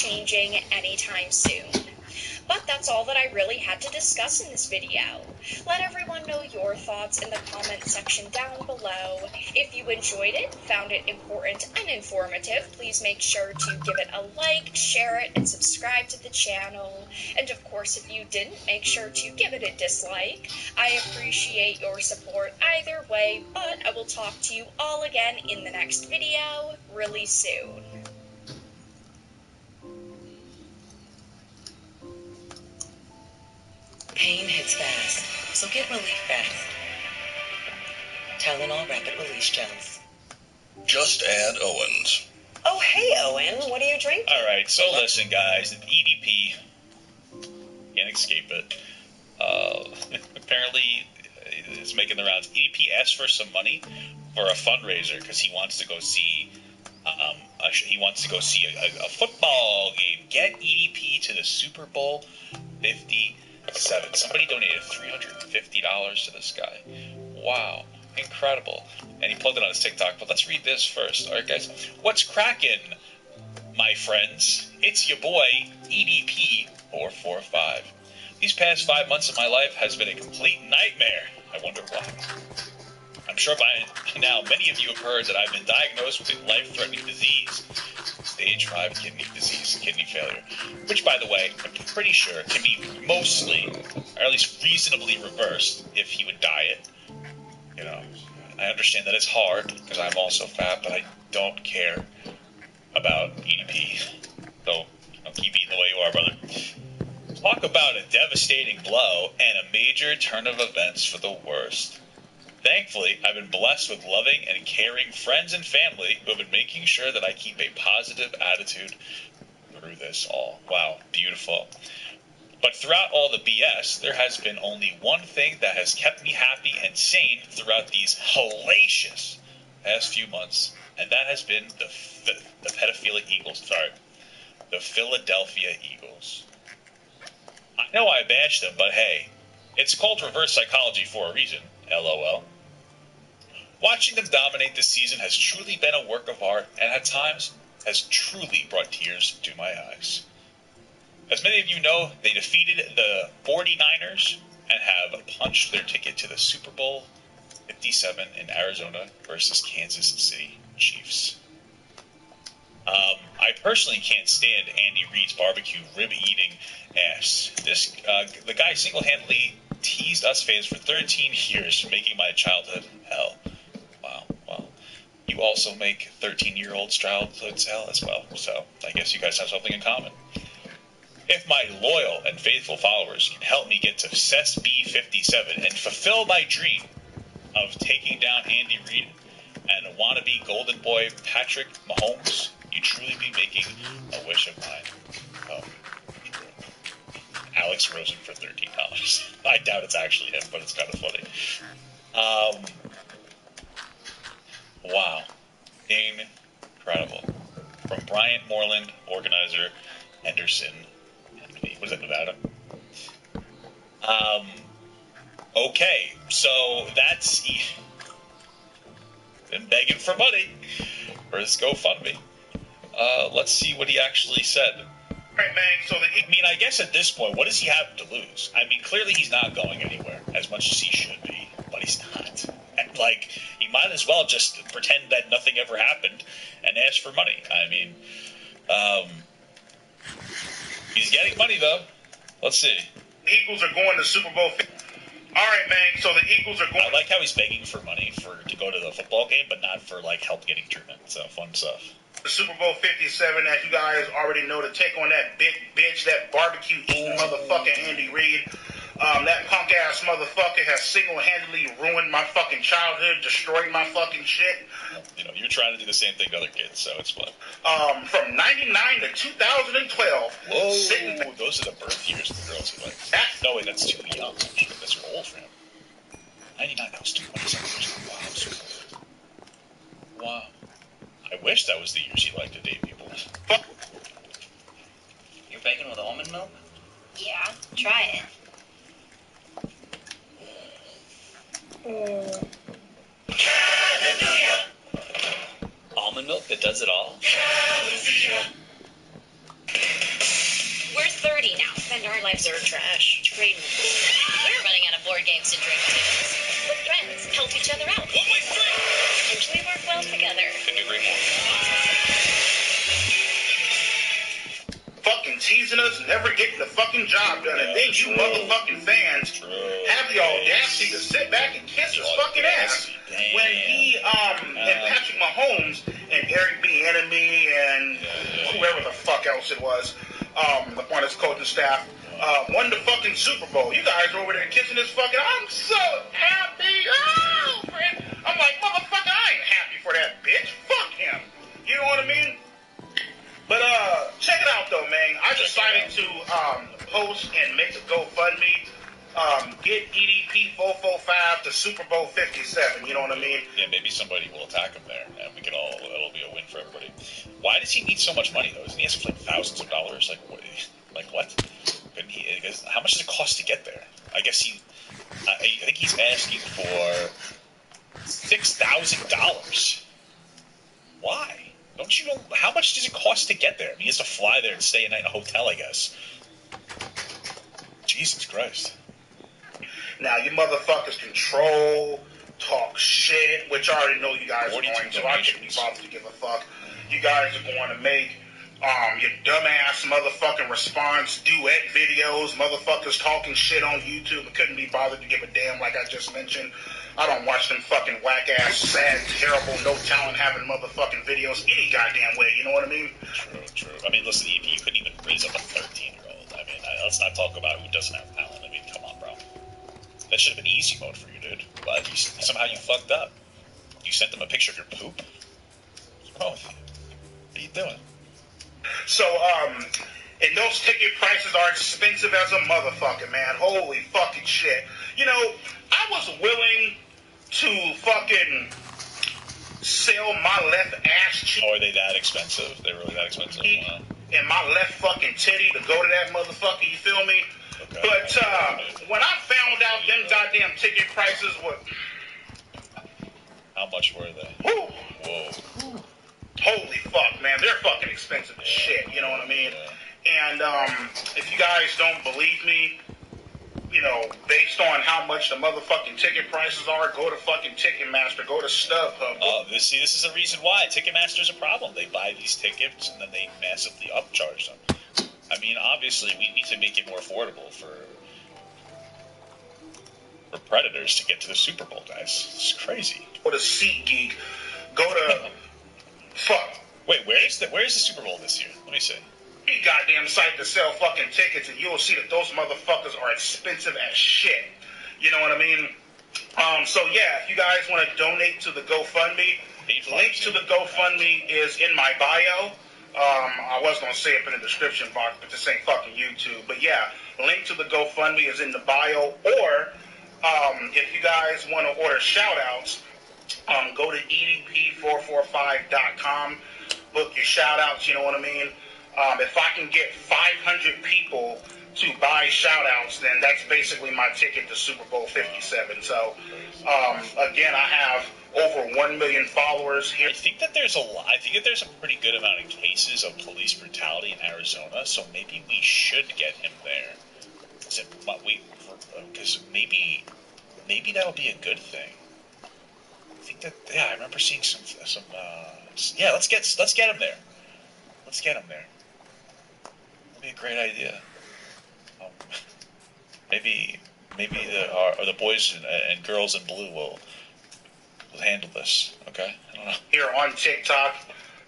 changing anytime soon. But that's all that I really had to discuss in this video. Let everyone know your thoughts in the comment section down below. If you enjoyed it, found it important and informative, please make sure to give it a like, share it, and subscribe to the channel. And of course, if you didn't, make sure to give it a dislike. I appreciate your support either way, but I will talk to you all again in the next video really soon. Pain hits fast, so get relief fast. Tylenol Rapid Release Gels. Just add Owens. Oh, hey, Owen. What are you drinking? All right, so listen, guys. EDP. Can't escape it. Apparently, it's making the rounds. EDP asked for some money for a fundraiser because he wants to go see a football game. Get EDP to the Super Bowl 57. Somebody donated $350 to this guy. Wow. Incredible. And he plugged it on his TikTok. But let's read this first. All right, guys. What's cracking, my friends? It's your boy, EDP445. These past 5 months of my life has been a complete nightmare. I wonder why. I'm sure by now many of you have heard that I've been diagnosed with a life-threatening disease. Stage 5 kidney disease, kidney failure. Which, by the way, I'm pretty sure can be mostly, or at least reasonably reversed if he would diet. You know, I understand that it's hard because I'm also fat, but I don't care about EDP. So, keep eating the way you are, brother. Talk about a devastating blow and a major turn of events for the worst. Thankfully, I've been blessed with loving and caring friends and family who have been making sure that I keep a positive attitude through this all. Wow, beautiful. But throughout all the BS, there has been only one thing that has kept me happy and sane throughout these hellacious past few months, and that has been the Philadelphia Eagles. I know I bashed them, but hey, it's called reverse psychology for a reason, LOL. Watching them dominate this season has truly been a work of art, and at times has truly brought tears to my eyes. As many of you know, they defeated the 49ers and have punched their ticket to the Super Bowl 57 in Arizona versus Kansas City Chiefs. I personally can't stand Andy Reid's barbecue rib-eating ass. The guy single-handedly teased us fans for 13 years, making my childhood hell. Wow. You also make 13-year-olds' childhoods hell as well, so I guess you guys have something in common. If my loyal and faithful followers can help me get to CESB 57 and fulfill my dream of taking down Andy Reid and wannabe golden boy Patrick Mahomes, you truly be making a wish of mine. Oh, Alex Rosen for $13. I doubt it's actually him, but it's kind of funny. Wow. Incredible. From Bryant Moreland, organizer, Henderson. What is that, Nevada? Okay, so that's been begging for money for his GoFundMe. Let's see what he actually said. Right, man. So I guess at this point, what does he have to lose? I mean, clearly he's not going anywhere as much as he should be, but he's not. And, he might as well just pretend that nothing ever happened and ask for money. I mean, he's getting money, though. Let's see. The Eagles are going to Super Bowl 50. All right, man. So the Eagles are going. I like how he's begging for money to go to the football game, but not for, help getting treatment. So, fun stuff. The Super Bowl 57, as you guys already know, to take on that big bitch, that barbecue-eating motherfucker Andy Reid. That punk-ass motherfucker has single-handedly ruined my fucking childhood, destroyed my fucking shit. You're trying to do the same thing to other kids, so it's fun. From 99 to 2012. Whoa, those are the birth years of the girls he likes. No, wait, that's too young, actually. That's old for him. 99, that was 27 years ago. Wow. I wish that was the years he liked to date people. You're baking with almond milk? Yeah, try it. Hallelujah. Almond milk that does it all? Hallelujah. And our lives are trash. Trading. We're running out of board games and drink tables. With friends, help each other out. One-way street! And we work well together. Couldn't agree more. Fucking teasing us, never getting the fucking job done. And then you motherfucking fans have the audacity to sit back and kiss his fucking ass when he, and Patrick Mahomes and Eric Bieniemy and whoever the fuck else it was, on his coaching staff, won the fucking Super Bowl. You guys are over there kissing his fucking, I'm so happy. Oh, friend. I'm like, motherfucker, I ain't happy for that bitch. Fuck him. You know what I mean? But check it out though, man. I decided to post and make a GoFundMe. Get EDP 445 to Super Bowl 57. You know what I mean? Yeah, maybe somebody will attack him there, and we can all. It'll be a win for everybody. Why does he need so much money though? Isn't he asking for like thousands of dollars? Like what? Couldn't he? How much does it cost to get there? I guess I think he's asking for $6,000. Why? Don't you know how much does it cost to get there? I mean, he has to fly there and stay a night in a hotel, I guess. Jesus Christ. Now, you motherfuckers can troll, talk shit, which I already know you guys are going to, so I couldn't be bothered to give a fuck. You guys are going to make your dumbass motherfucking response duet videos, motherfuckers talking shit on YouTube. I couldn't be bothered to give a damn, like I just mentioned. I don't watch them fucking whack-ass, sad, terrible, no talent having motherfucking videos any goddamn way, you know what I mean? True. I mean, listen, you couldn't even raise up a 13-year-old. I mean, let's not talk about who doesn't have talent. I mean, come on, bro. That should have been easy mode for you, dude. But somehow you fucked up. You sent them a picture of your poop? What's wrong with you? What are you doing? So, and those ticket prices are expensive as a motherfucker, man. Holy fucking shit. You know, I was willing to fucking sell my left ass cheek. Oh, are they that expensive? They're really that expensive? Wow. And my left fucking titty to go to that motherfucker, you feel me? Okay. But when I found out them goddamn ticket prices were... How much were they? Woo. Whoa. Holy fuck, man. They're fucking expensive as shit, you know what I mean? Yeah. And if you guys don't believe me, you know, based on how much the motherfucking ticket prices are, go to fucking Ticketmaster, go to StubHub. This is the reason why Ticketmaster's a problem. They buy these tickets and then they massively upcharge them. I mean, obviously, we need to make it more affordable for predators to get to the Super Bowl, guys. It's crazy. Go to SeatGeek. Go to fuck. Wait, where's the Super Bowl this year? Let me see. Any goddamn site to sell fucking tickets, and you'll see that those motherfuckers are expensive as shit. You know what I mean? So yeah, if you guys want to donate to the GoFundMe, link to the GoFundMe is in my bio. I was going to say it in the description box, but this ain't fucking YouTube. But yeah, link to the GoFundMe is in the bio. Or if you guys want to order shout-outs, go to edp445.com, book your shout-outs, you know what I mean? If I can get 500 people to buy shout-outs, then that's basically my ticket to Super Bowl 57. So, again, I have over 1 million followers here. I think that there's a pretty good amount of cases of police brutality in Arizona, so maybe we should get him there. Because maybe that'll be a good thing. I think that, yeah, I remember seeing some yeah, let's get him there. Let's get him there. That'd be a great idea. Maybe the boys and girls in blue will handle this. Okay, I don't know. Here on TikTok,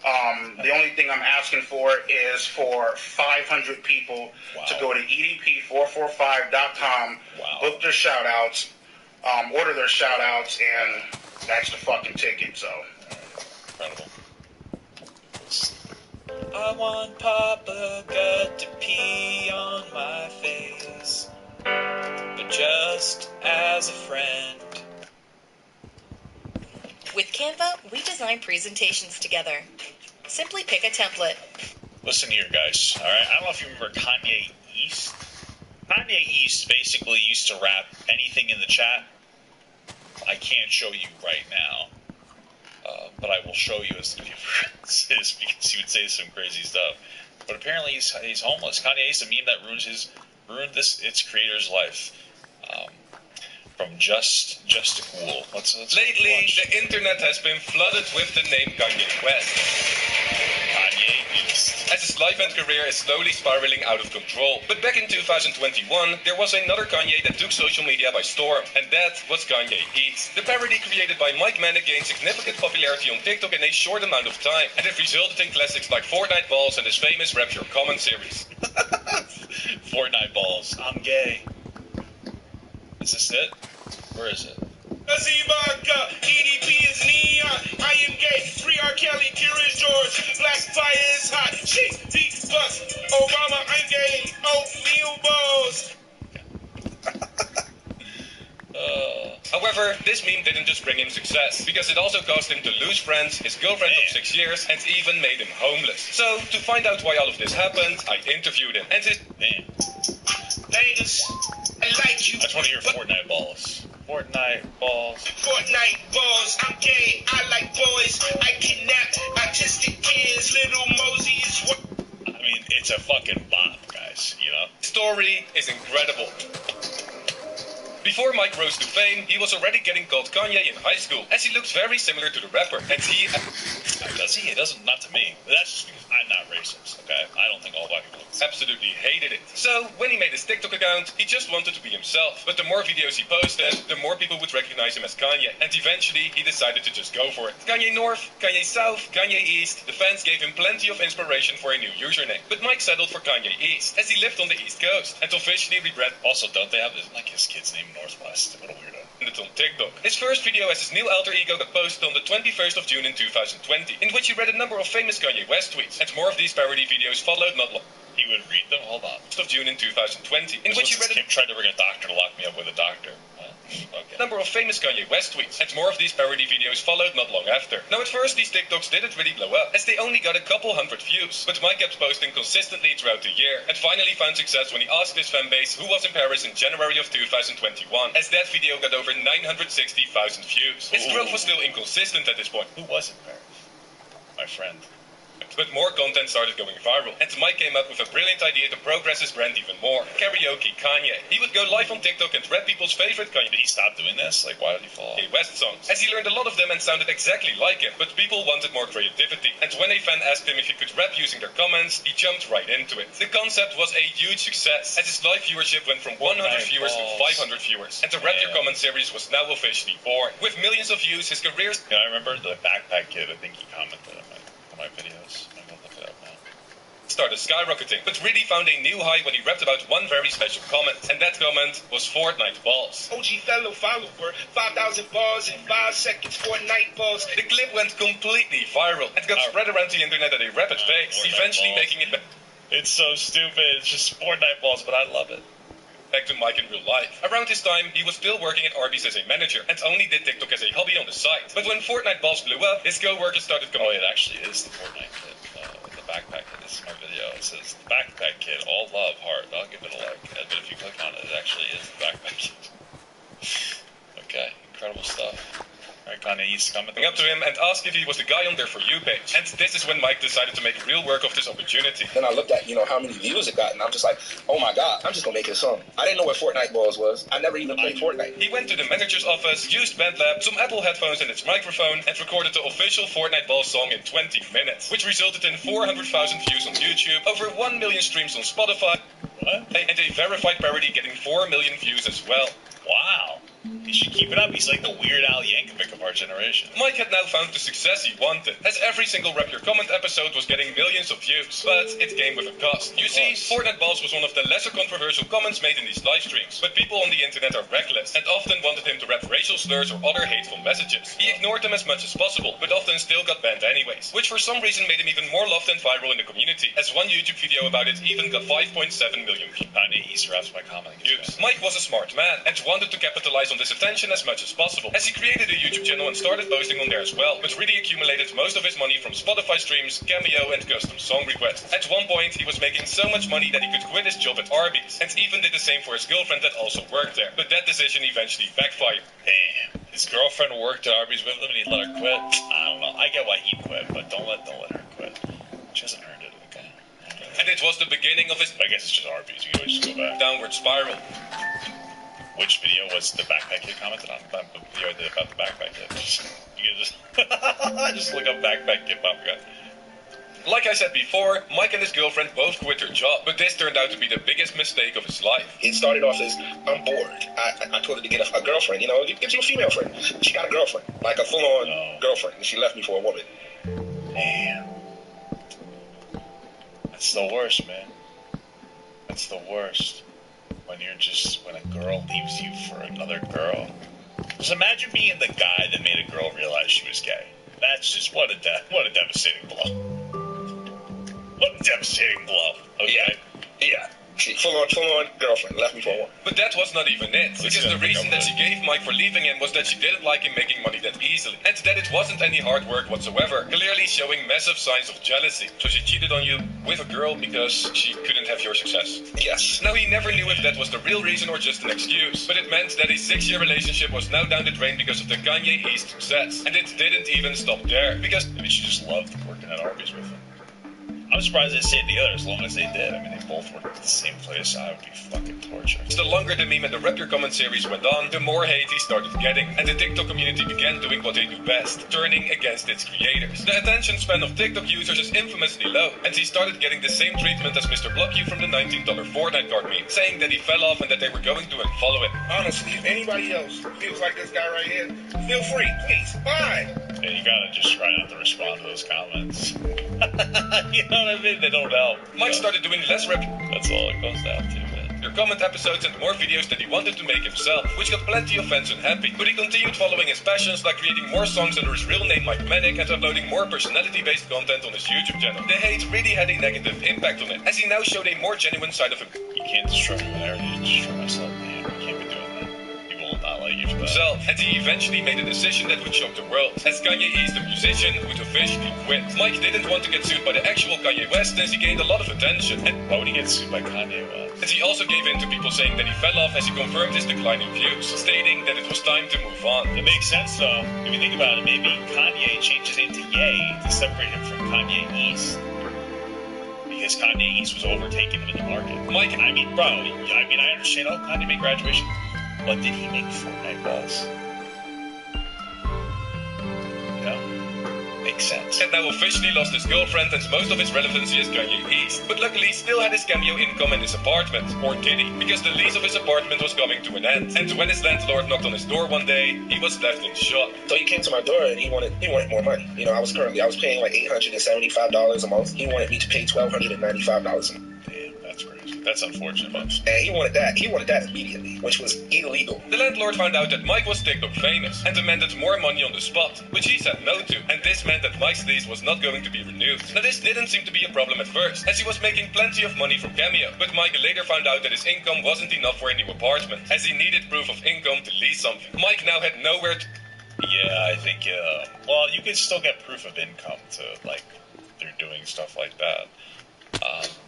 the only thing I'm asking for is for 500 people to go to edp445.com, book their shout-outs, order their shout-outs, and that's the fucking ticket. So incredible. I want Papa God to pee on my face, but just as a friend. With Canva, we design presentations together. Simply pick a template. Listen here, guys. All right, I don't know if you remember Kanye East. Kanye East basically used to rap anything in the chat. I can't show you right now. But I will show you as the differences because he would say some crazy stuff. But apparently he's homeless. Kanye is a meme that ruins his ruined its creator's life. From just a cool. Let's Lately, watch. the internet has been flooded with the name Kanye West. Kanye East. As his life and career is slowly spiraling out of control. But back in 2021, there was another Kanye that took social media by storm, and that was Kanye East. The parody created by Mike Mann gained significant popularity on TikTok in a short amount of time, and it resulted in classics like Fortnite Balls and his famous Rap Your Comment series. Fortnite balls. I'm gay. Is this it? Where is it? EDP is neon. I am gay. Free R. Kelly. Curious George. Black fire is hot. Chase deep bust. Obama, I'm gay. Oatmeal balls. However, this meme didn't just bring him success, because it also caused him to lose friends, his girlfriend of 6 years, and even made him homeless. So, to find out why all of this happened, I interviewed him, and his... Man, Ladies, I like you. that's one of your Fortnite balls. Fortnite balls. Fortnite balls. I'm gay. I like boys. I kidnap autistic kids. Little Mosey is what. I mean, it's a fucking bop, guys, you know? story is incredible. Before Mike rose to fame, he was already getting called Kanye in high school, as he looked very similar to the rapper, and he... Does he? It doesn't, not to me. But that's just because I'm not racist, okay? I don't think all black people look absolutely hated it. So, when he made his TikTok account, he just wanted to be himself. But the more videos he posted, the more people would recognize him as Kanye, and eventually he decided to just go for it. Kanye North, Kanye South, Kanye East, the fans gave him plenty of inspiration for a new username. But Mike settled for Kanye East, as he lived on the East Coast, and officially rebranded. Also, don't they have like his kid's name Northwest? What a weirdo. It on TikTok. His first video as his new alter ego got posted on the 21st of June in 2020, in which he read a number of famous Kanye West tweets, and more of these parody videos followed not long. He would read them? Hold on. Of June in 2020, in which he read a... tried to bring a doctor to lock me up with a doctor. Okay. Number of famous Kanye West tweets, and more of these parody videos followed not long after. Now at first these TikToks didn't really blow up, as they only got a couple hundred views, but Mike kept posting consistently throughout the year, and finally found success when he asked his fanbase who was in Paris in January of 2021, as that video got over 960,000 views. His growth was still inconsistent at this point. Who was in Paris? My friend. But more content started going viral, and Mike came up with a brilliant idea to progress his brand even more. Karaoke Kanye. He would go live on TikTok and rap people's favorite Kanye. Did he stop doing this? Like, why did he fall off? West songs, as he learned a lot of them and sounded exactly like him, but people wanted more creativity. And when a fan asked him if he could rap using their comments, he jumped right into it. The concept was a huge success, as his live viewership went from 100 viewers to 500 viewers, and the Rap Your Comment series was now officially born. With millions of views, his career... Yeah, I remember the Backpack Kid, I think he commented on my videos. I'm gonna look it up now. Started skyrocketing, but really found a new high when he rapped about one very special comment, and that comment was Fortnite balls. OG fellow follower, 5,000 balls in 5 seconds, Fortnite balls. The clip went completely viral and got spread around the internet at a rapid pace, eventually making it... It's so stupid, it's just Fortnite balls, but I love it. Back to Mike in real life. Around this time, he was still working at Arby's as a manager, and only did TikTok as a hobby on the side. But when Fortnite balls blew up, his co-workers started coming... Oh, it actually is the Fortnite Kid. The Backpack Kid. This is my video. It says, the Backpack Kid, all love, heart. I'll give it a like. But if you click on it, it actually is the Backpack Kid. Okay, incredible stuff. Alright, Kanye East commenting up to him and asked if he was the guy on their For You page. And this is when Mike decided to make real work of this opportunity. Then I looked at, how many views it got, and I'm just like, oh my god, I'm just gonna make a song. I didn't know what Fortnite balls was. I never even played Fortnite. He went to the manager's office, used BandLab, some Apple headphones and its microphone, and recorded the official Fortnite balls song in 20 minutes, which resulted in 400,000 views on YouTube, over 1 million streams on Spotify, and a verified parody getting 4 million views as well. Wow. He should keep it up. He's like the Weird Al Yankovic of our generation. Mike had now found the success he wanted, as every single Rap Your Comment episode was getting millions of views. But it came with a cost. You see, Fortnite balls was one of the lesser controversial comments made in these live streams, but people on the internet are reckless, and often wanted him to rap racial slurs or other hateful messages. He ignored them as much as possible, but often still got banned anyways, which for some reason made him even more loved and viral in the community, as one YouTube video about it even got 5.7 million views. Kanye East raps my comment. Mike was a smart man, and wanted to capitalize on this attention as much as possible, as he created a YouTube channel and started posting on there as well, but really accumulated most of his money from Spotify streams, Cameo, and custom song requests. At one point, he was making so much money that he could quit his job at Arby's, and even did the same for his girlfriend that also worked there, but that decision eventually backfired. Damn. His girlfriend worked at Arby's with him and he let her quit? I don't know. I get why he quit, but don't let her quit. She hasn't earned it, okay? And it was the beginning of his, I guess it's just Arby's, you can always just go back, downward spiral. Which video was the backpack kid commented on? The video I did about the backpack kid. You can just, just look up backpack kid, oh my god. Like I said before, Mike and his girlfriend both quit their job, but this turned out to be the biggest mistake of his life. It started off as, I'm bored. I told her to get a girlfriend, you know, get you a female friend. She got a girlfriend, like a full-on girlfriend, and she left me for a woman. Damn. That's the worst, man. That's the worst. When a girl leaves you for another girl. Just imagine being the guy that made a girl realize she was gay. That's just, what a devastating blow. What a devastating blow. Okay? Yeah. She full-on girlfriend, left me for a woman. But that was not even it, because the reason that she gave Mike for leaving him was that she didn't like him making money that easily, and that it wasn't any hard work whatsoever, clearly showing massive signs of jealousy. So she cheated on you with a girl because she couldn't have your success. Yes. Now, he never knew if that was the real reason or just an excuse, but it meant that his 6-year relationship was now down the drain because of the Kanye East success. And it didn't even stop there, because maybe she just loved working at Arby's with him. I'm surprised they stayed together as long as they did. I mean, they both worked at the same place. I would be fucking tortured. The longer the meme and the Rap Your Comment series went on, the more hate he started getting, and the TikTok community began doing what they do best, turning against its creators. The attention span of TikTok users is infamously low, and he started getting the same treatment as Mr. Block You from the $19 Fortnite card meme, saying that he fell off and that they were going to unfollow him. Honestly, if anybody else feels like this guy right here, feel free, please, bye. Yeah, you gotta just try not to respond to those comments. You know what I mean? They don't help. Mike started doing less rap. That's all it comes down to, man. Your comment episodes and more videos that he wanted to make himself, which got plenty of fans unhappy. But he continued following his passions, like creating more songs under his real name Mike Manic and uploading more personality-based content on his YouTube channel. The hate really had a negative impact on him, as he now showed a more genuine side of him. You can't destroy me when I already destroy myself, man. You can't be doing that. People will not like you for that. Himself, and he eventually made a decision that would shock the world, as Kanye East, the musician, would officially quit. Mike didn't want to get sued by the actual Kanye West, since he gained a lot of attention. And why would he get sued by Kanye West? And he also gave in to people saying that he fell off as he confirmed his declining views, stating that it was time to move on. It makes sense, though. If you think about it, maybe Kanye changed his name to Ye to separate him from Kanye East. Because Kanye East was overtaking him in the market. Mike, I mean, bro, I understand, Kanye made graduation. But did he make Fortnite balls? Makes sense. And now officially lost his girlfriend and most of his relevancy as Kanye East. But luckily still had his cameo income in his apartment. Or did he? Because the lease of his apartment was coming to an end. And when his landlord knocked on his door one day, he was left in shock. So he came to my door and he wanted more money. You know, I was paying like $875 a month. He wanted me to pay $1,295 a month. Damn, that's crazy. That's unfortunate, man. And he wanted that immediately, which was illegal. The landlord found out that Mike was TikTok famous and demanded more money on the spot, which he said no to, and this meant that Mike's lease was not going to be renewed. Now this didn't seem to be a problem at first, as he was making plenty of money from Cameo, but Mike later found out that his income wasn't enough for a new apartment, as he needed proof of income to lease something. Mike now had nowhere to... Yeah, I think, well, you can still get proof of income to, like, they're doing stuff like that.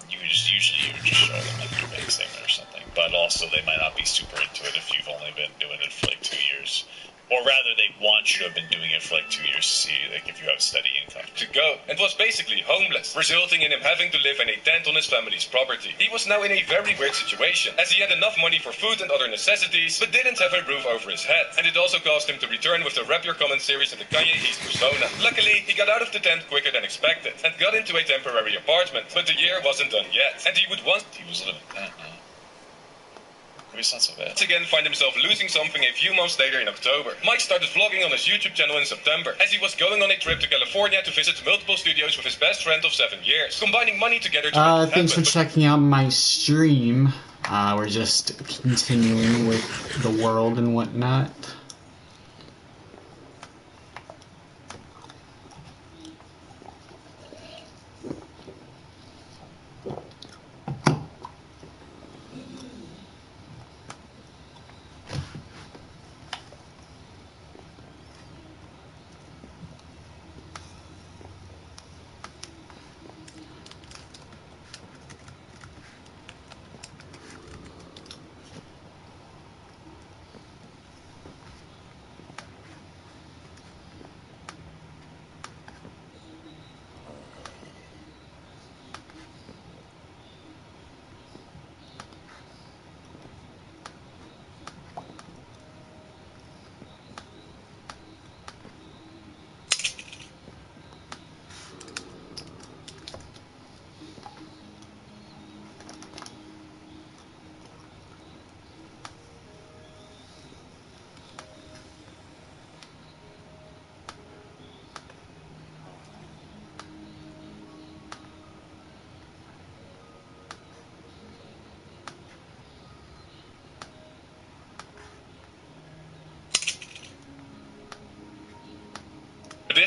You would just show them like your bank statement or something. But also they might not be super into it if you've only been doing it for like 2 years. Or rather, they want you to have been doing it for like 2 years to see like if you have steady income. To go, and was basically homeless, resulting in him having to live in a tent on his family's property. He was now in a very weird situation, as he had enough money for food and other necessities, but didn't have a roof over his head. And it also caused him to return with the Rap Your Comment series and the Kanye East persona. Luckily, he got out of the tent quicker than expected, and got into a temporary apartment. But the year wasn't done yet, and he would once... He was living in that now. It's not so bad. Once again find himself losing something a few months later in October. Mike started vlogging on his YouTube channel in September, as he was going on a trip to California to visit multiple studios with his best friend of 7 years, combining money together to make it thanks happen, for checking out my stream. We're just continuing with the world and whatnot.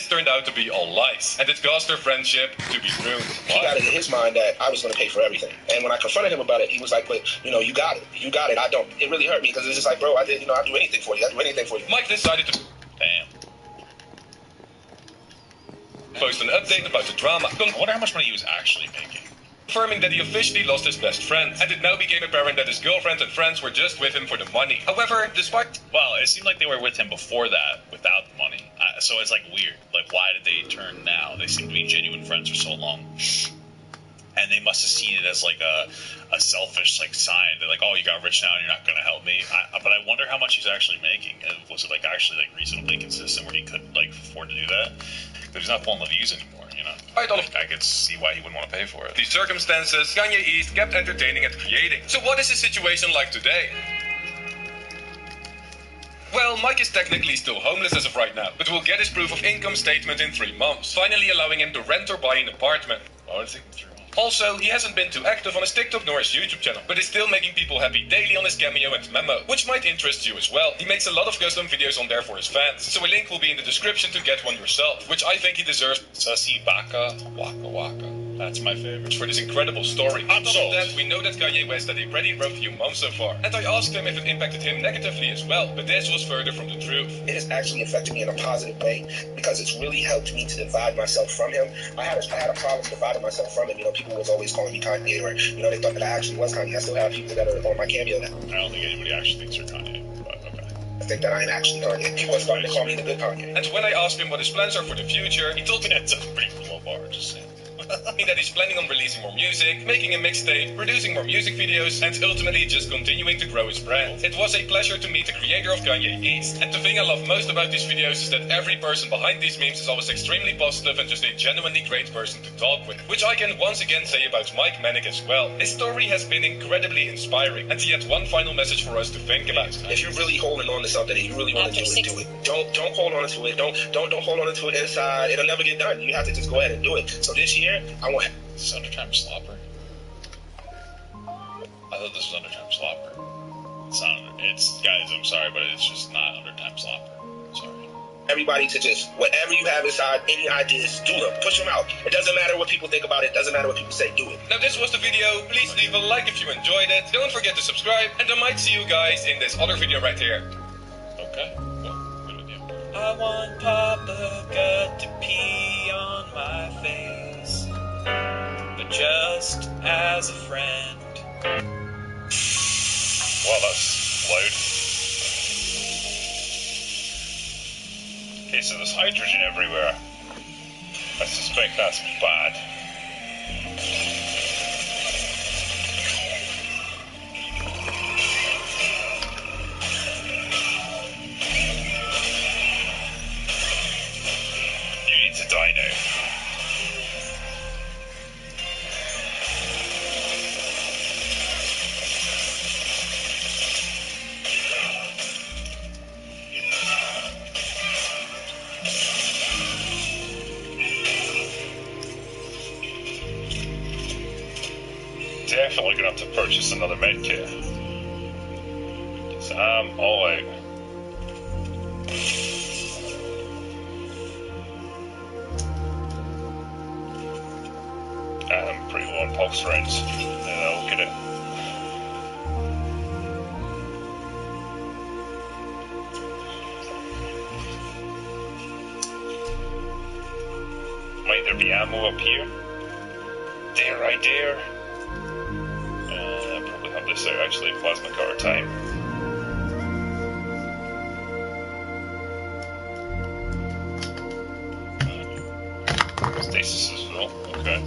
turned out to be all lies, and it caused their friendship to be ruined. He got it in his mind that I was going to pay for everything. And when I confronted him about it, he was like, but, you got it. You got it. I don't. It really hurt me because it's just like, bro, I'll do anything for you. I'll do anything for you. Mike decided to... Damn. Post an update about the drama. I wonder how much money he was actually making. Confirming that he officially lost his best friend, and it now became apparent that his girlfriend and friends were just with him for the money. However, despite... Well, it seemed like they were with him before that, without the money. So it's like weird. Like, why did they turn now? They seem to be genuine friends for so long. And they must have seen it as like a selfish like sign. They're like, oh, you got rich now and you're not going to help me. But I wonder how much he's actually making. Was it like actually like reasonably consistent where he could like afford to do that? Because he's not pulling the views anymore, you know? I could see why he wouldn't want to pay for it. these circumstances, Kanye East kept entertaining and creating. So what is his situation like today? Well, Mike is technically still homeless as of right now, but will get his proof of income statement in 3 months, finally allowing him to rent or buy an apartment. Why would it take him 3 months? Also, he hasn't been too active on his TikTok nor his YouTube channel, but is still making people happy daily on his Cameo and Memo, which might interest you as well. He makes a lot of custom videos on there for his fans, so a link will be in the description to get one yourself, which I think he deserves. Sussy Baka, Waka Waka. That's my favorite. For this incredible story. I'm On top sold. of that, we know that Kanye West had a pretty rough few months so far, and I asked him if it impacted him negatively as well, but this was further from the truth. It has actually affected me in a positive way because it's really helped me to divide myself from him. I had a problem dividing myself from him. People was always calling me Kanye, or they thought that I actually was Kanye. I still have people that are on my Cameo now. I don't think anybody actually thinks you're Kanye, but okay. I think that I ain't actually Kanye. People are starting to call me the good Kanye. And when I asked him what his plans are for the future, he told me That's a pretty low bar, just saying. that he's planning on releasing more music, making a mixtape, producing more music videos, and ultimately just continuing to grow his brand. It was a pleasure to meet the creator of Kanye East, and the thing I love most about these videos is that every person behind these memes is always extremely positive and just a genuinely great person to talk with, which I can once again say about Mike Manic as well. His story has been incredibly inspiring, and he had one final message for us to think about. If you're really holding on to something and you really want to do it. Don't hold on to it. Don't hold on to it inside. It'll never get done. You have to just go ahead and do it. So this year, I want. Is this Undertime Slopper? I thought this was Undertime Slopper. It's not. It's guys. I'm sorry, but it's just not Undertime Slopper. Sorry. Everybody to just whatever you have inside, any ideas, do them, push them out. It doesn't matter what people think about it. Doesn't matter what people say. Do it. Now this was the video. Please leave a like if you enjoyed it. Don't forget to subscribe, and I might see you guys in this other video right here. Okay. Well, good with you. I want Papa God to pee on my face, but just as a friend. Wow, that's loud. Okay, so there's hydrogen everywhere. I suspect that's bad. You need to die now. Definitely gonna have to purchase another med kit. So I'm all out. I'm pretty low on pulse rounds. I'll get it. Might there be ammo up here? Dare I dare? Probably have this out actually, plasma cutter time. Stasis is full, okay.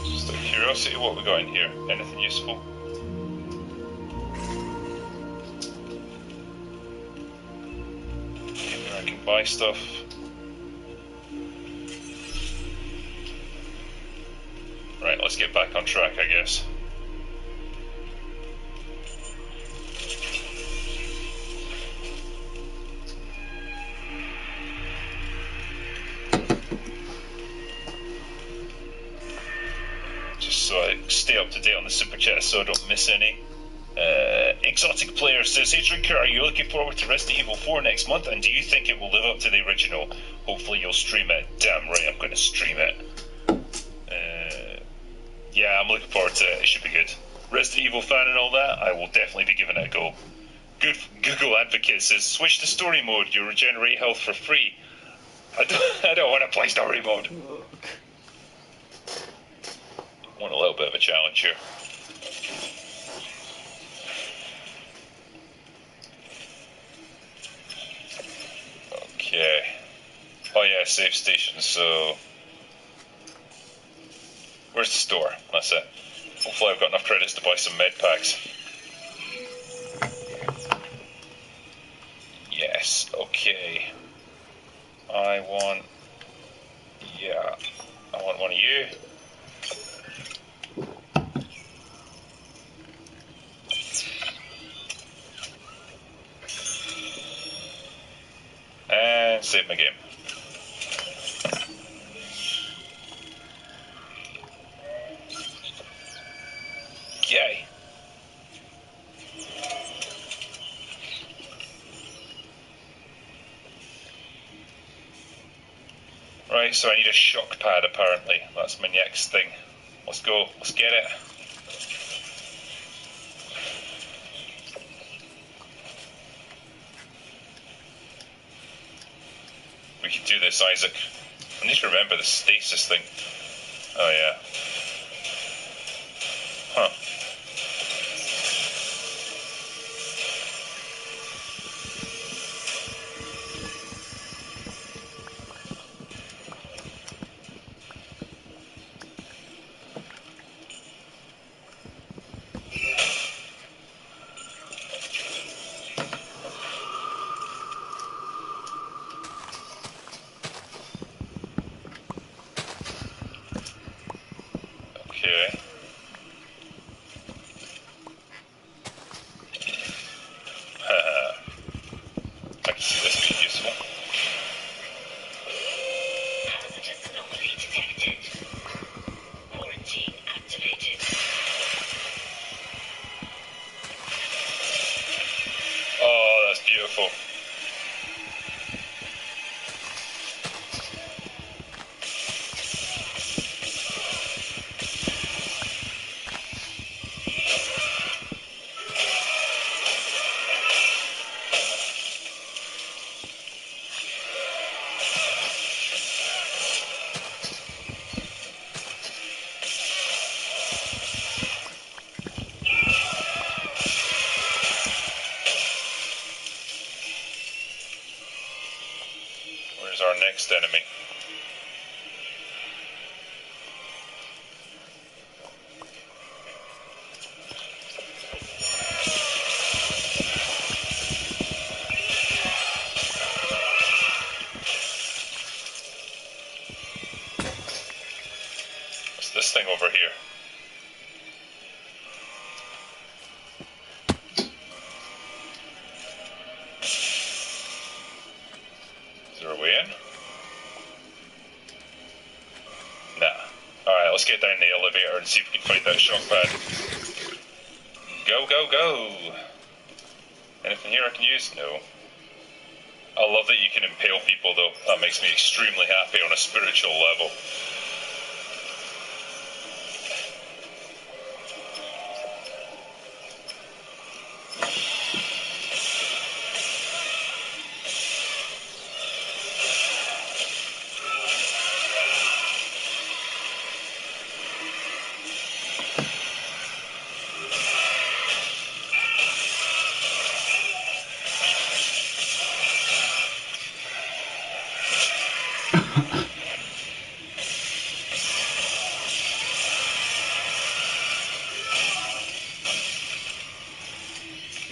Just out of curiosity, what we got in here? Anything useful? Maybe I can buy stuff. Right, let's get back on track, I guess. Just so I stay up to date on the super chat so I don't miss any. Exotic Player says, hey Drinker, are you looking forward to Resident Evil 4 next month, and do you think it will live up to the original? Hopefully you'll stream it. Damn right I'm going to stream it. Yeah, I'm looking forward to it. It should be good. Resident Evil fan and all that, I will definitely be giving it a go. Good Google Advocate says, switch to story mode, you regenerate health for free. I don't want to play story mode. I want a little bit of a challenge here. Okay. Oh yeah, save station, so... Where's the store? That's it. Hopefully I've got enough credits to buy some med packs. Yes, okay. I want one of you. And save my game. Okay. Right, so I need a shock pad apparently. That's my next thing. Let's go. Let's get it. We can do this, Isaac. I need to remember the stasis thing. Oh yeah. Huh. Okay. I can see this being useful. Hazardous anomaly detected. Quarantine activated. Oh, that's beautiful. Where's our next enemy? What's this thing over here? Is there a way in? Nah. Alright, let's get down the elevator and see if we can find that shock pad. Go, go, go! Anything here I can use? No. I love that you can impale people though. That makes me extremely happy on a spiritual level.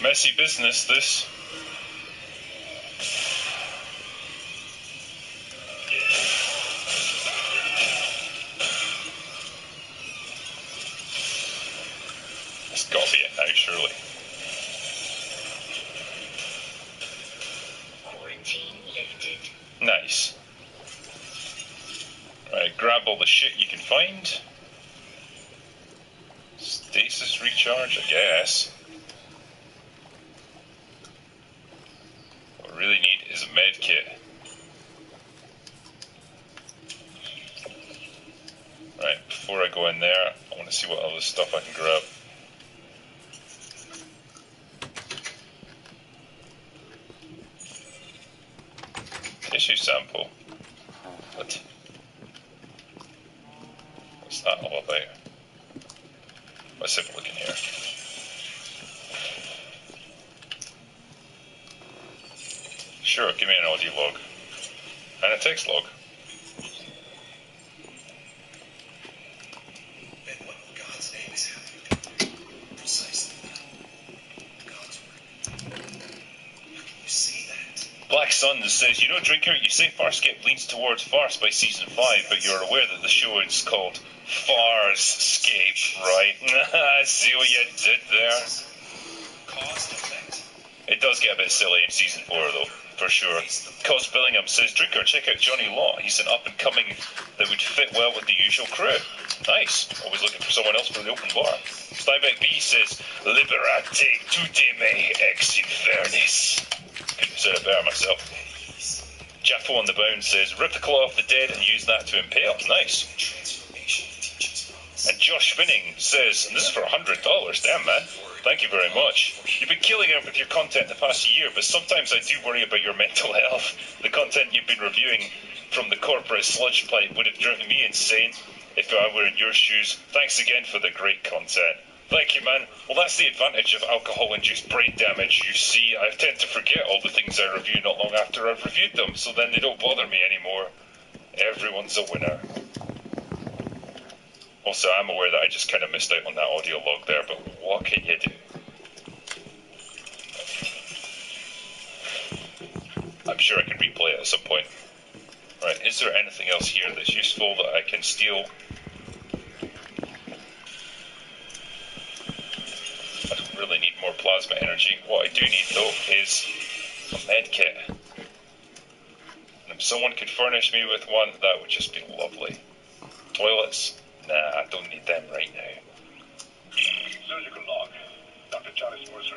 Messy business, this. It's gotta be it now, surely. Quarantine lifted. Nice. Right, grab all the shit you can find. Stasis recharge, I guess. really need is a med kit. Right, before I go in there, I want to see what other stuff I can grab. Tissue sample. What? What's that all about? Let's have a look in here. Sure, give me an audio log. And a text log. And what in God's name is happening? Precisely God's work. How can you say that? Black Sun says, you know, Drinker, you say Farscape leans towards farce by season 5, but you're aware that the show is called Farscape, right? I see what you did there. Cause and effect. It does get a bit silly in season 4, though, for sure. Cos Billingham says, Drinker, check out Johnny Law. He's an up-and-coming that would fit well with the usual crew. Nice. Always looking for someone else for the open bar. Steinbeck B says, Liberate tutte me ex infernis. Couldn't have said it better myself. Jaffo on the Bound says, rip the claw off the dead and use that to impale. Nice. And Josh Finning says, and this is for $100. Damn, man. Thank you very much. You've been killing it with your content the past year, but sometimes I do worry about your mental health. The content you've been reviewing from the corporate sludge pipe would have driven me insane if I were in your shoes. Thanks again for the great content. Thank you, man. Well, that's the advantage of alcohol-induced brain damage. You see, I tend to forget all the things I review not long after I've reviewed them, so then they don't bother me anymore. Everyone's a winner. Also, I'm aware that I just kind of missed out on that audio log there, but what can you do? I'm sure I can replay it at some point. Right, is there anything else here that's useful that I can steal? I don't really need more plasma energy. What I do need, though, is a med kit. And if someone could furnish me with one, that would just be lovely. Toilets? Nah, I don't need them right now. Surgical log. Dr. Charles Mercer.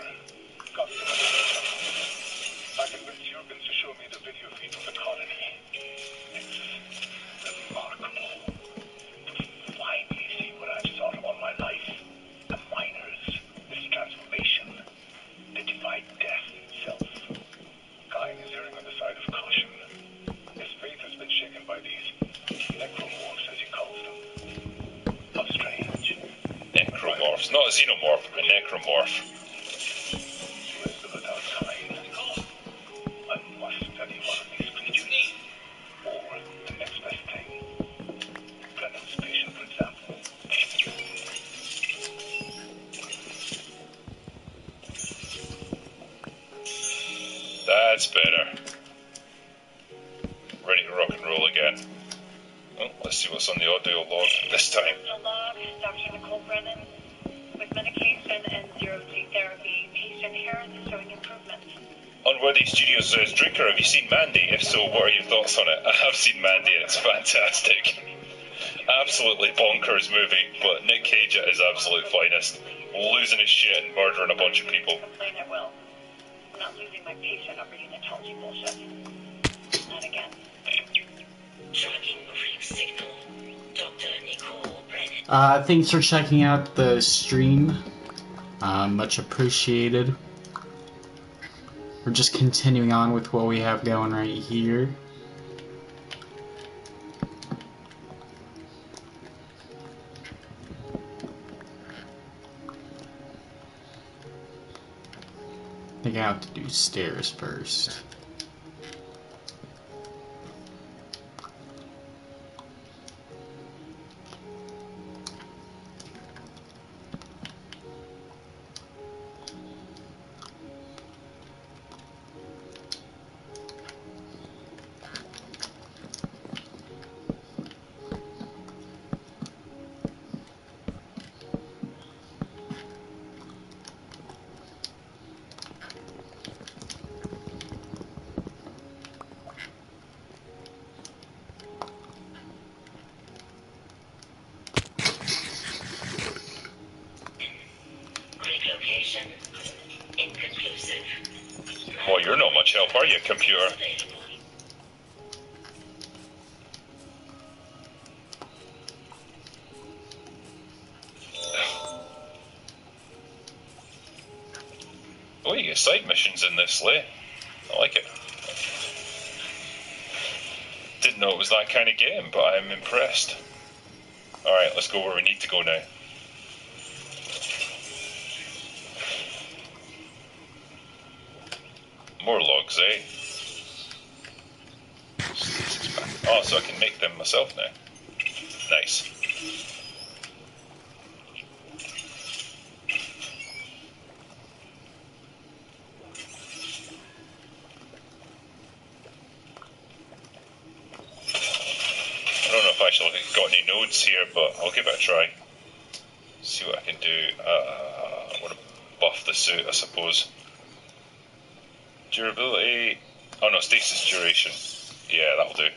Got some I convinced Jurgens to show me the video feed of the colony. It's remarkable to finally see what I've sought all my life. The miners, this transformation, the divine death itself. Kine is erring on the side of caution. His faith has been shaken by these necromorphs, as he calls them. How strange. Necromorphs. Not a xenomorph, a necromorph. Without Kine, I must study one of these creatures. Or the next best thing. Brennan's patient, for example. That's better. Ready to rock and roll again. Well, let's see what's on the audio log this time. The log, Dr. Nicole Brennan. With medication and zero-G therapy, patient Harris is showing improvement. Unworthy Studios says, Drinker, have you seen Mandy? If so, what are your thoughts on it? I have seen Mandy and it's fantastic. Absolutely bonkers movie, but Nick Cage at his absolute finest. Losing his shit and murdering a bunch of people. Complain at will. I'm not losing my patient over unitology bullshit. Not again. Tracking brief signal. Dr. Nicole Brennan. Thanks for checking out the stream. Much appreciated. We're just continuing on with what we have going right here. I think I have to do stairs first. help, are you, computer? Oh, you get side missions in this, Lee. I like it. Didn't know it was that kind of game, but I'm impressed. Alright, let's go where we need to go now. More logs, eh? Oh, so I can make them myself now. Nice. I don't know if I actually got any nodes here, but I'll give it a try. See what I can do. I want to buff the suit, I suppose. Durability. Oh no, stasis duration. Yeah, that'll do.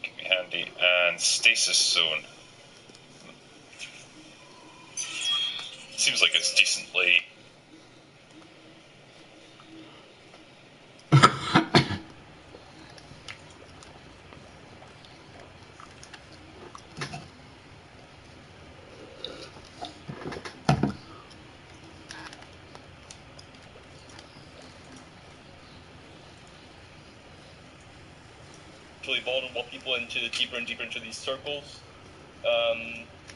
Keep me handy. And stasis zone. Seems like it's decently. Vulnerable people deeper and deeper into these circles.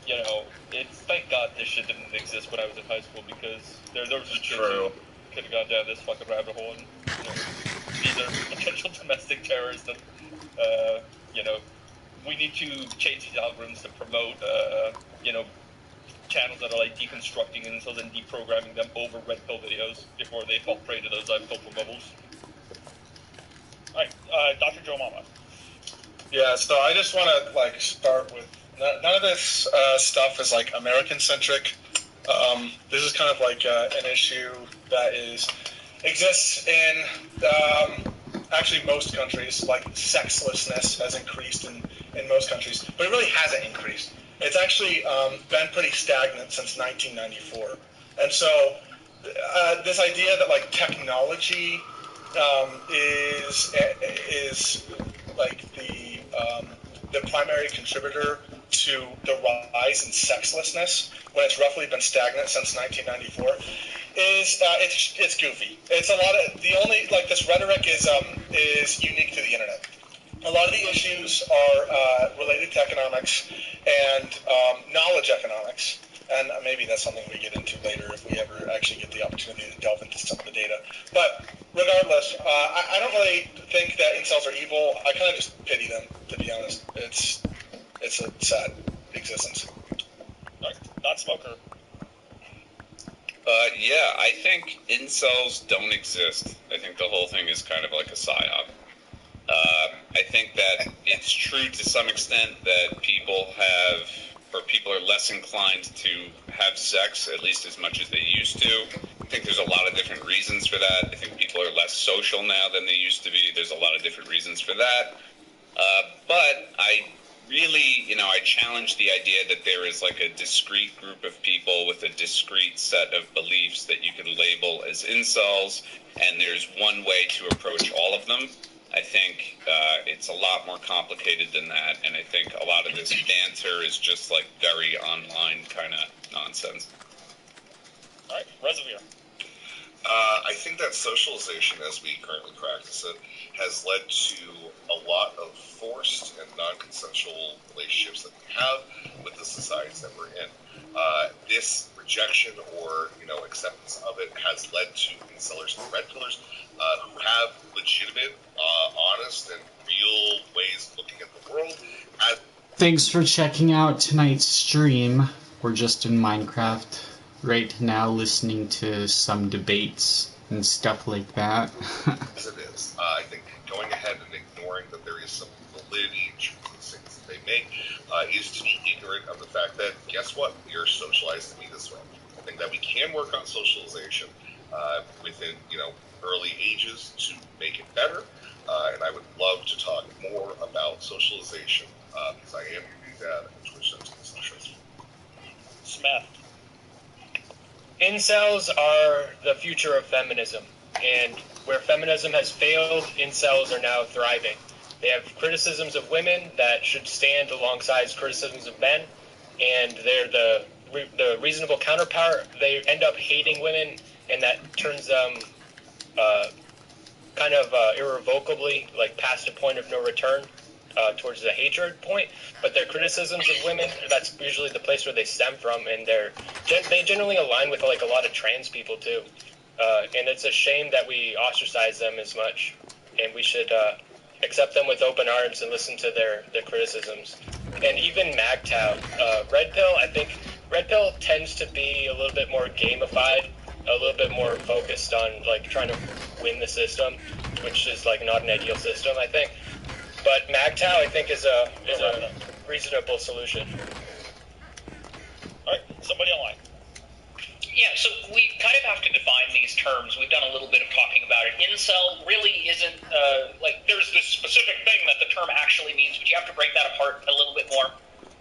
You know, it's thank God this shit didn't exist when I was in high school, because there was just kids who could have gone down this fucking rabbit hole, and you know, these are potential domestic terrorists, and you know, we need to change these algorithms to promote you know, channels that are like deconstructing incels and deprogramming them over red pill videos before they fall prey to those filter bubbles. Alright, Dr. Joe Mama. Yeah, so I just want to like start with none of this stuff is like American centric. This is kind of like an issue that exists in actually most countries. Like sexlessness has increased in most countries, but it really hasn't increased. It's actually been pretty stagnant since 1994, and so this idea that like technology is like the primary contributor to the rise in sexlessness, when it's roughly been stagnant since 1994, is it's goofy. It's a lot of the only like this rhetoric is unique to the internet. A lot of the issues are related to economics and knowledge economics. And maybe that's something we get into later if we ever actually get the opportunity to delve into some of the data. But regardless, I don't really think that incels are evil. I kind of just pity them, to be honest. It's a sad existence. Not smoker. Yeah, I think incels don't exist. I think the whole thing is kind of like a psyop. I think that it's true to some extent that people are less inclined to have sex, at least as much as they used to. I think there's a lot of different reasons for that. I think people are less social now than they used to be. There's a lot of different reasons for that. But I really, I challenge the idea that there is like a discrete group of people with a discrete set of beliefs that you can label as incels, and there's one way to approach all of them. I think it's a lot more complicated than that, and I think a lot of this banter is just like very online kind of nonsense. All right, Reservoir. I think that socialization, as we currently practice it, has led to a lot of forced and non-consensual relationships that we have with the societies that we're in. This rejection or acceptance of it has led to incellers and red pillars who have legitimate, honest, and real ways of looking at the world. Thanks for checking out tonight's stream. We're just in Minecraft right now, listening to some debates and stuff like that. As it is, I think going ahead and ignoring that there is some validity in truth in the statements that they make is to be ignorant of the fact that, guess what, we are socialized to be this way. I think that we can work on socialization within early ages to make it better, and I would love to talk more about socialization because I am your new dad on Twitch.tv/. Smith. Incels are the future of feminism, and Where feminism has failed, incels are now thriving. They have criticisms of women that should stand alongside criticisms of men, and they're the reasonable counterpart. They end up hating women, and that turns them kind of irrevocably, like past a point of no return, towards the hatred point. But their criticisms of women, that's usually the place where they stem from, and they generally align with like a lot of trans people too. And it's a shame that we ostracize them as much, and we should accept them with open arms and listen to their criticisms. And even MAGTOW, Red Pill, I think Red Pill tends to be a little bit more gamified, a little bit more focused on like trying to win the system, which is like not an ideal system, I think. But MAGTOW, I think, is a reasonable solution. All right, somebody online. Yeah, so we kind of have to define these terms. We've done a little bit of talking about it. Incel really isn't, like, there's this specific thing that the term actually means, but you have to break that apart a little bit more.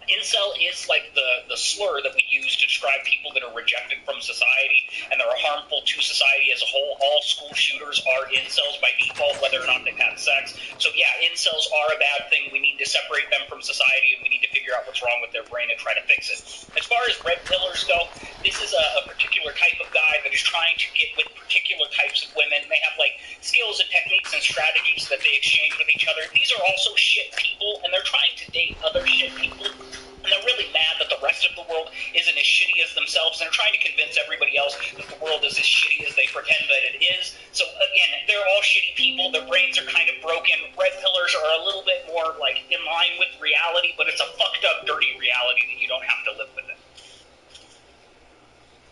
Incel is like the slur that we use to describe people that are rejected from society and that are harmful to society as a whole. All school shooters are incels by default, whether or not they've had sex. So yeah, incels are a bad thing. We need to separate them from society, and we need to figure out what's wrong with their brain and try to fix it. As far as red pillars go, this is a particular type of guy that is trying to get with particular types of women. They have like skills and techniques and strategies that they exchange with each other. These are also shit people, and they're trying to date other shit people. And they're really mad that the rest of the world isn't as shitty as themselves, and they're trying to convince everybody else that the world is as shitty as they pretend that it is. So again, they're all shitty people. Their brains are kind of broken. Red pillars are a little bit more like in line with reality, but it's a fucked up, dirty reality that you don't have to live with it.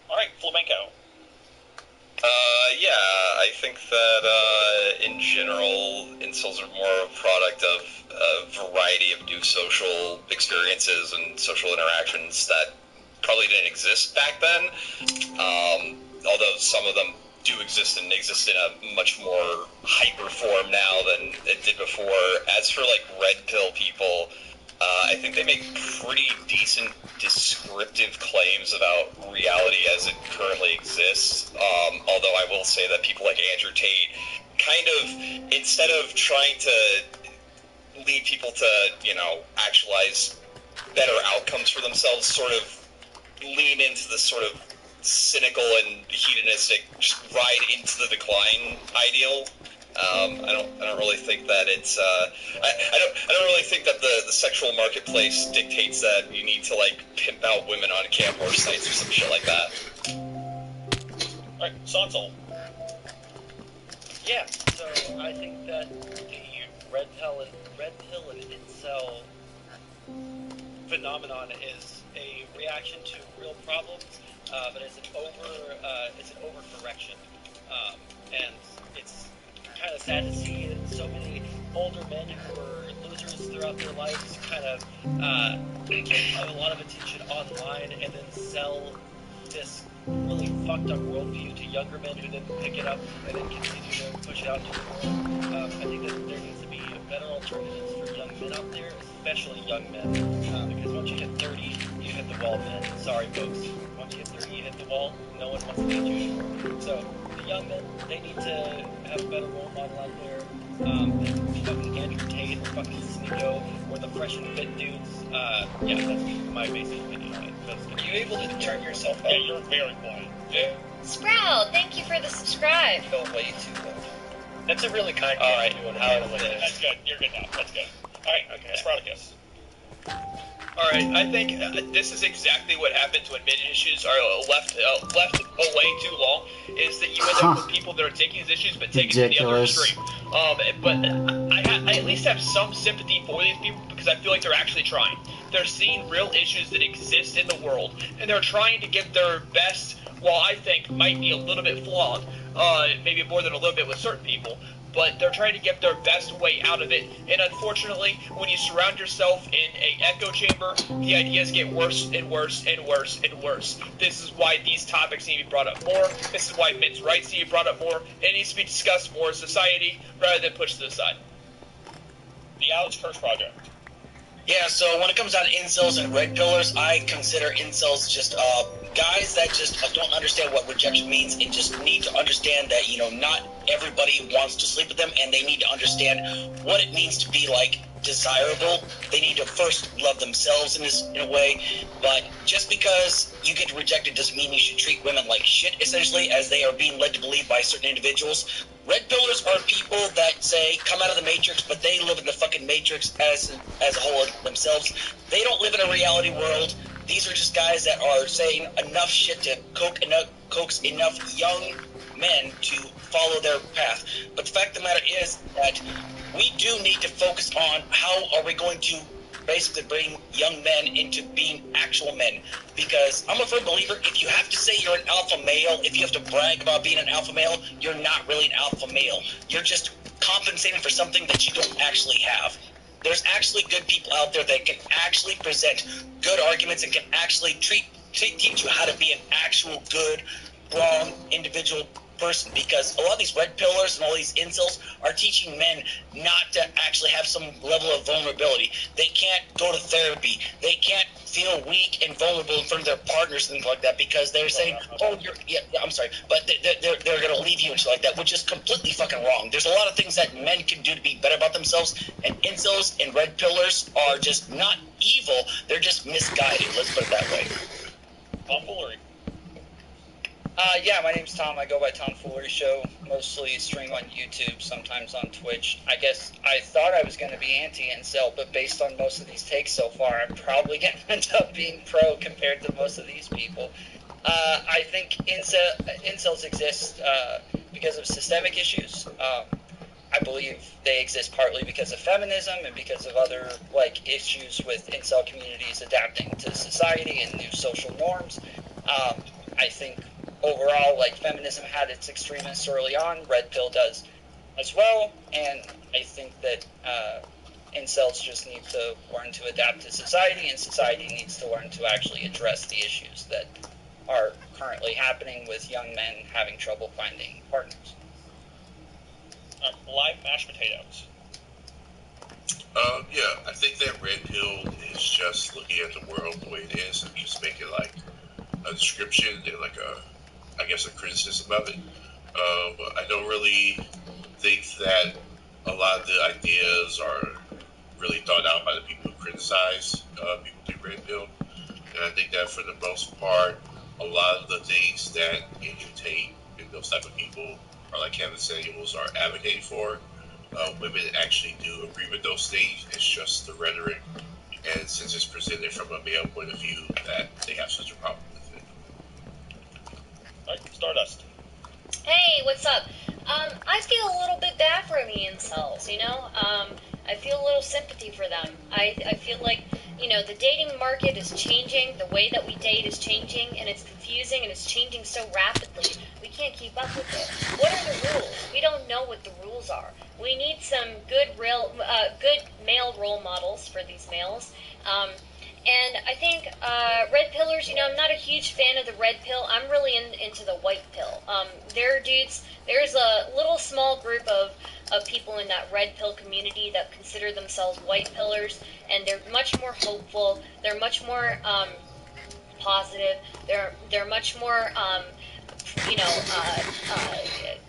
All right, Flamenco. Yeah, I think that in general, incels are more a product of a variety of new social experiences and social interactions that probably didn't exist back then. Although some of them do exist and exist in a much more hyper form now than it did before. As for like red pill people, I think they make pretty decent descriptive claims about reality as it currently exists. Although I will say that people like Andrew Tate kind of, instead of trying to lead people to, actualize better outcomes for themselves, sort of lean into this sort of cynical and hedonistic, just ride into the decline ideal. I don't really think that it's. I don't really think that the sexual marketplace dictates that you need to like pimp out women on camcorder sites or some shit like that. All right, Sonsol. Yeah, so I think that the red pill and incel phenomenon is a reaction to real problems, but it's an overcorrection, and it's kind of sad to see so many older men who were losers throughout their lives kind of get a lot of attention online and then sell this really fucked up worldview to younger men who then pick it up and then continue to push it out into the world. I think that there needs to be better alternatives for young men out there, especially young men, because once you hit 30, you hit the wall, man. Sorry, folks. Once you hit 30, you hit the wall. No one wants to meet you anymore. So the young men, they need to have a better role model out there than fucking Andrew Tate or fucking Sneeko or the fresh and fit dudes. Yeah, that's my basic opinion on it. Are you able to turn yourself up? Yeah, you're very quiet. Yeah. Sprout, thank you for the subscribe. Go way too low. That's a really kind All right, That's good. You're good now. That's good. All right, okay. Spartacus. All right, I think this is exactly what happens when mid issues are left away too long. Is that you end up with people that are taking these issues but taking it to the other extreme. But I at least have some sympathy for these people because I feel like they're actually trying. They're seeing real issues that exist in the world, and they're trying to give their best. While I think might be a little bit flawed, maybe more than a little bit with certain people, but they're trying to get their best way out of it. And unfortunately, when you surround yourself in an echo chamber, the ideas get worse and worse and worse and worse. This is why these topics need to be brought up more. This is why men's rights need to be brought up more. It needs to be discussed more in society rather than pushed to the side. The Alex Kurtz Project. Yeah, so when it comes down to incels and red pillars, I consider incels just guys that just don't understand what rejection means and just need to understand that, not everybody wants to sleep with them, and they need to understand what it means to be, like, desirable. They need to first love themselves in a way, but just because you get rejected doesn't mean you should treat women like shit, essentially, as they are being led to believe by certain individuals. Red pillars are people that say, come out of the Matrix, but they live in the fucking Matrix as a whole themselves. They don't live in a reality world. These are just guys that are saying enough shit to coax enough young men to follow their path. But the fact of the matter is that we do need to focus on how are we going to basically bring young men into being actual men. Because I'm a firm believer, if you have to say you're an alpha male, if you have to brag about being an alpha male, you're not really an alpha male. You're just compensating for something that you don't actually have. There's actually good people out there that can actually present good arguments and can actually teach you how to be an actual good, strong individual person, because a lot of these red pillars and all these incels are teaching men not to actually have some level of vulnerability. They can't go to therapy. They can't feel weak and vulnerable in front of their partners and things like that, because they're saying, I'm sorry, but they're going to leave you and shit like that, which is completely fucking wrong. There's a lot of things that men can do to be better about themselves, and incels and red pillars are just not evil, they're just misguided, let's put it that way. Tomfoolery. Yeah, my name's Tom. I go by Tomfoolery Show. Mostly stream on YouTube, sometimes on Twitch. I guess I thought I was going to be anti-incel, but based on most of these takes so far, I'm probably going to end up being pro compared to most of these people. I think incels exist because of systemic issues. I believe they exist partly because of feminism and because of other issues with incel communities adapting to society and new social norms. I think overall, feminism had its extremists early on. Red Pill does as well, and I think that incels just need to learn to adapt to society, and society needs to learn to actually address the issues that are currently happening with young men having trouble finding partners. Live mashed potatoes. Yeah, I think that red pill is just looking at the world the way it is and just making like a description and a criticism of it. I don't really think that a lot of the ideas are really thought out by the people who criticize people through red pill. And I think that for the most part, a lot of the things that Andrew Tate and those type of people or like Kevin Samuels are advocating for, women actually do agree with those things. It's just the rhetoric, and since it's presented from a male point of view, that they have such a problem with it. Alright, Stardust. Hey, what's up? I feel a little bit bad for the incels, I feel a little sympathy for them. I feel like, the dating market is changing, the way that we date is changing, and it's confusing, and it's changing so rapidly, we can't keep up with it. What are the rules? We don't know what the rules are. We need some good male role models for these males. And I think red pillars, I'm not a huge fan of the red pill. I'm really into the white pill. There's a little small group of people in that red pill community that consider themselves white pillars, and they're much more hopeful. They're much more positive. They're much more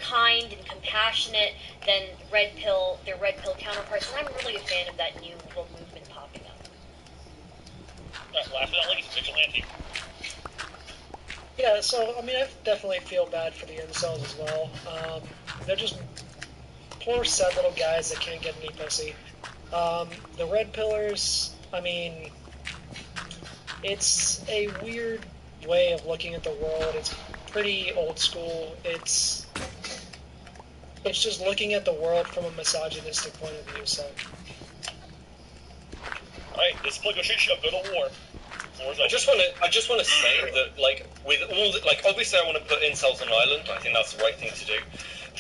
kind and compassionate than their red pill counterparts. And I'm really a fan of that new little movement popping up. Last but not least, Vigilante. Yeah, so, I definitely feel bad for the incels as well. They're just poor, sad little guys that can't get any pussy. The red pillars, it's a weird way of looking at the world. It's pretty old school. It's just looking at the world from a misogynistic point of view, so. Alright, this is Political Street Show. Go to war. I just want to say that, with all the, obviously I want to put incels on an island. I think that's the right thing to do.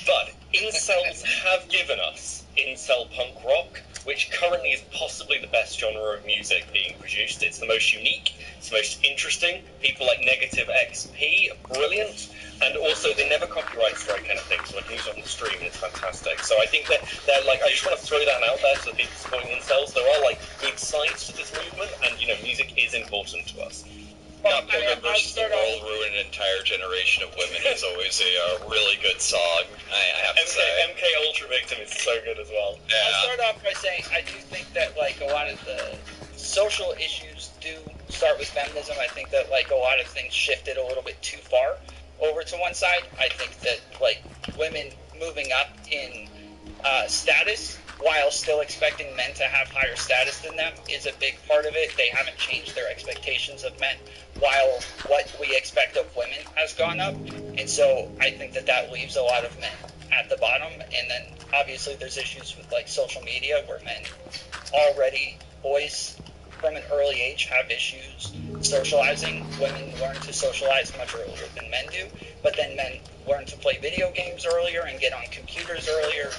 But incels have given us incel punk rock, which currently is possibly the best genre of music being produced. It's the most unique. It's the most interesting. People like Negative XP are brilliant. and also they never copyright strike anything, so I can use it on the stream, and it's fantastic. So I think that they're like, I just want to throw that out there so people supporting themselves. There are like good sides to this movement, and music is important to us. Got Booger versus the World ruin an entire generation of women is always a really good song, I have to say. MK Ultra Victim is so good as well. Yeah. I'll start off by saying I do think that like a lot of the social issues do start with feminism. I think that like a lot of things shifted a little bit too far over to one side. I think that like women moving up in status while still expecting men to have higher status than them is a big part of it. They haven't changed their expectations of men while what we expect of women has gone up. And so I think that that leaves a lot of men at the bottom. And then obviously there's issues with like social media where men already, boys from an early age have issues socializing. Women learn to socialize much earlier than men do. But then men learn to play video games earlier and get on computers earlier,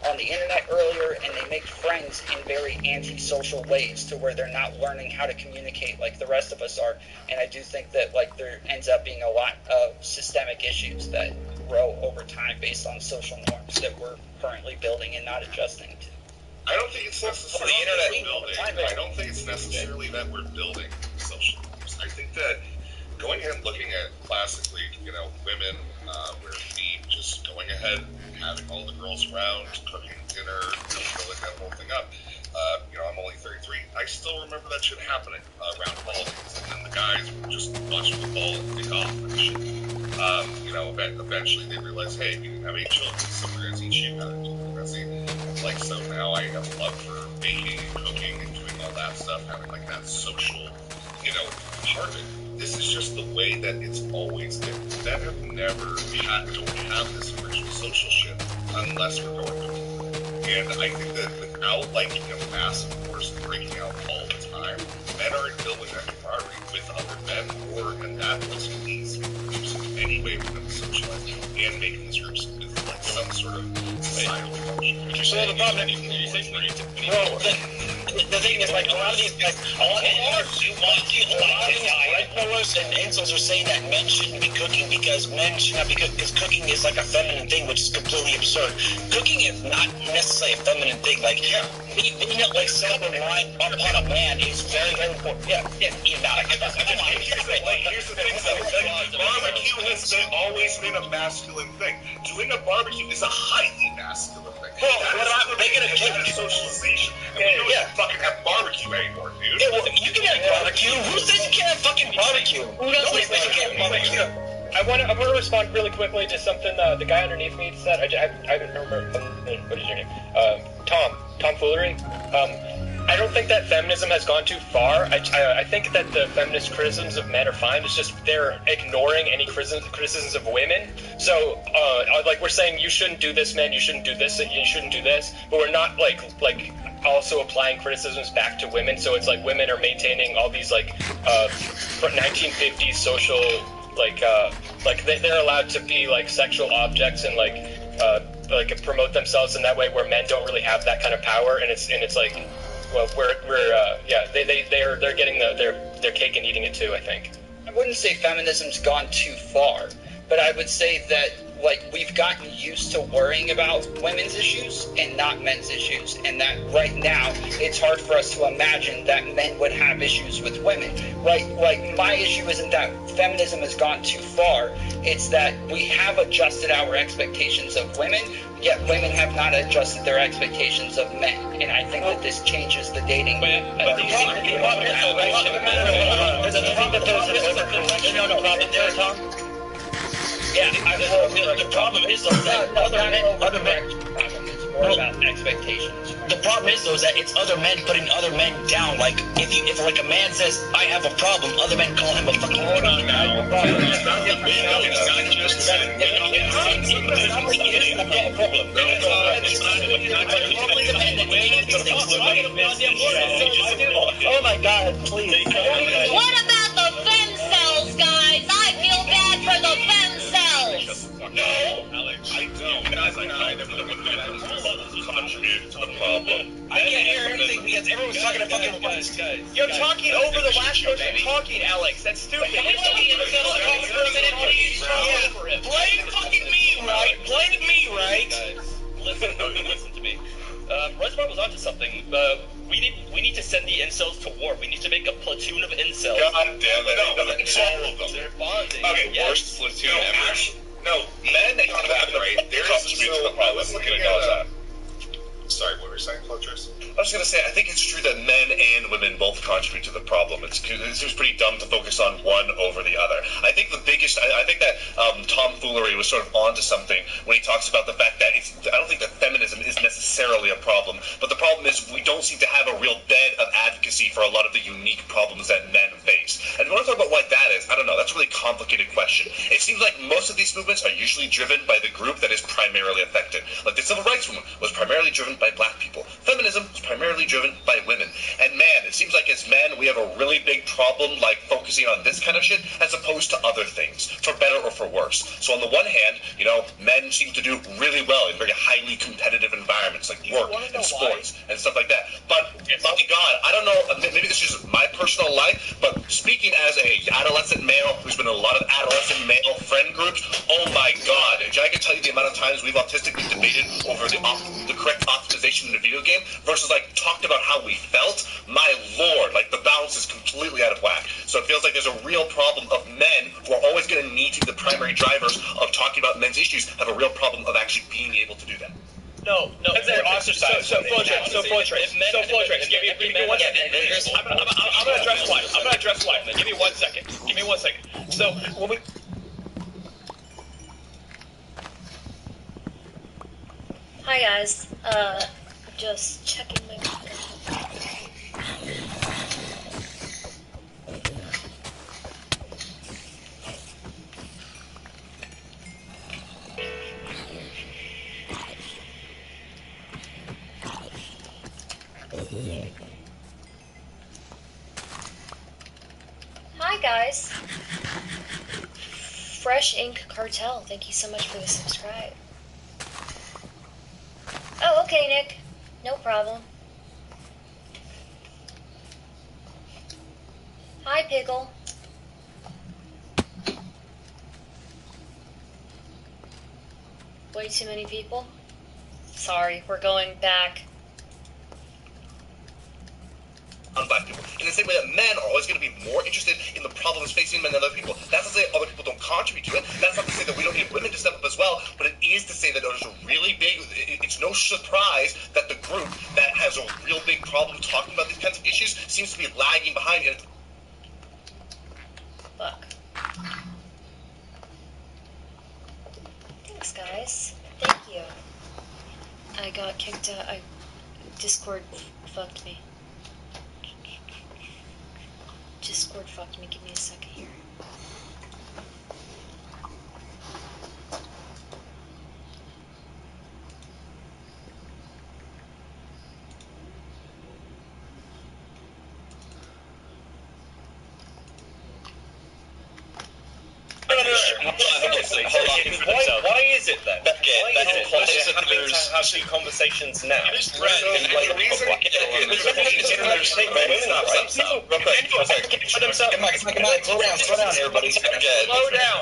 on the internet earlier, and they make friends in very antisocial ways to where they're not learning how to communicate like the rest of us are. And I do think that like there ends up being a lot of systemic issues that grow over time based on social norms that we're currently building and not adjusting to. I don't think it's necessarily that we're building. I don't think it's necessarily that we're building social norms. I think that going ahead and looking at classically, women where we just going ahead and having all the girls around, cooking dinner, filling that whole thing up. I'm only 33. I still remember that shit happening around holidays, and then the guys would just watch football and take off and shit. Eventually they realized, hey, we didn't have any children, so we're gonna teach you how to do it. Like, so now I have a love for baking and cooking and doing all that stuff, having like that social, part of it. This is just the way that it's always been. Men have never don't have this original social shit unless we're going to war. And I think that without massive wars breaking out all the time, men aren't building that camaraderie with other men, and that was leads groups in any way for them to socialize and making these groups with like some sort of societal function. Would you say the problem is the thing is, like, a lot of these guys, a lot of these red pillars and incels are saying that men shouldn't be cooking because men should not be cooking because cooking is like a feminine thing, which is completely absurd. Cooking is not necessarily a feminine thing. Like, being like self-reliant upon a man is very, very important. Here's the thing, though. Barbecue has always been a masculine thing. Doing a barbecue is a highly masculine thing. Well, making a cake is socialization. And we don't fucking have barbecue anymore, dude. Yeah, well, you can have barbecue. Who says you can't have fucking barbecue? Nobody says you can't have barbecue. I want to respond really quickly to something the guy underneath me said. I don't remember. What is your name? Tom Foolery. I don't think that feminism has gone too far. I think that the feminist criticisms of men are fine. It's just they're ignoring any criticisms of women. So, like we're saying, you shouldn't do this, men. You shouldn't do this, and you shouldn't do this. But we're not like also applying criticisms back to women. So it's like women are maintaining all these 1950s social they're allowed to be like sexual objects and promote themselves in that way where men don't really have that kind of power. And it's like. Well, they're getting their cake and eating it too, I think. I wouldn't say feminism's gone too far, but I would say that we've gotten used to worrying about women's issues and not men's issues, and that right now it's hard for us to imagine that men would have issues with women. Like my issue isn't that feminism has gone too far, it's that we have adjusted our expectations of women, yet women have not adjusted their expectations of men, and I think that this changes the dating. The problem is though that other men. More about expectations. The problem is though is that it's other men putting other men down. Like if a man says I have a problem, other men call him a fucking. Hold on now. It's not just oh my God! Please. What about the fem cells, guys? I feel bad for the fem cells. No, Alex, I don't. I never look at that. contribute to the problem. I can't hear anything because everyone's talking to fucking guys. You're talking over the last person talking, Alex. That's stupid. Can we let the incel talk for a minute, please? Blame fucking me, right? Blame me, right? Listen to me. Resmar was onto something. We need to send the incels to war. We need to make a platoon of incels. God damn it! No, it's all of them. They're bonding. Okay, yes. worst platoon ever. No, men that come back, right? There's contribute to the problem. Let's look at sorry, what were you saying, Flotress? I was going to say, I think it's true that men and women both contribute to the problem. It seems pretty dumb to focus on one over the other. I think the biggest, I think that tomfoolery was sort of onto something when he talks about the fact that I don't think that feminism is necessarily a problem, but the problem is we don't seem to have a real bed of advocacy for a lot of the unique problems that men face. And if you want to talk about why that is, I don't know, that's a really complicated question. It seems like most of these movements are usually driven by the group that is primarily affected. Like the civil rights movement was primarily driven by black people. Feminism was primarily driven by women. And man, it seems like as men, we have a really big problem like focusing on this kind of shit as opposed to other things, for better or for worse. So on the one hand, you know, men seem to do really well in very highly competitive environments like work and sports and stuff like that. But my God, I don't know, maybe this is just my personal life, but speaking as a adolescent male who's been in a lot of adolescent male friend groups, oh my God, I can tell you the amount of times we've autistically debated over the correct optimization in a video game versus like talked about how we felt. My Lord, like the balance is completely out of whack. So it feels like there's a real problem of men who are always going to need to be the primary drivers of talking about men's issues have a real problem of actually being able to do that. No, they're ostracized. So Flotress, give me 1 second. I'm gonna address why. Give me 1 second. So when we Hi guys, just checking my Hi guys. Fresh Ink Cartel, thank you so much for the subscribe. Oh, okay, Nick. No problem. Hi, Pickle. Way too many people? Sorry, we're going back. On black people. In the same way that men are always going to be more interested in the problems facing men than other people. That's not to say other people don't contribute to it. That's not to say that we don't need women to step up as well. But it is to say that there's a really big, it's no surprise that the group that has a real big problem talking about these kinds of issues seems to be lagging behind it. Fuck. Thanks, guys. Thank you. I got kicked out. Discord fucked me. Discord fucked me. Give me a second here. Why is it then? Why is it there's having conversations now?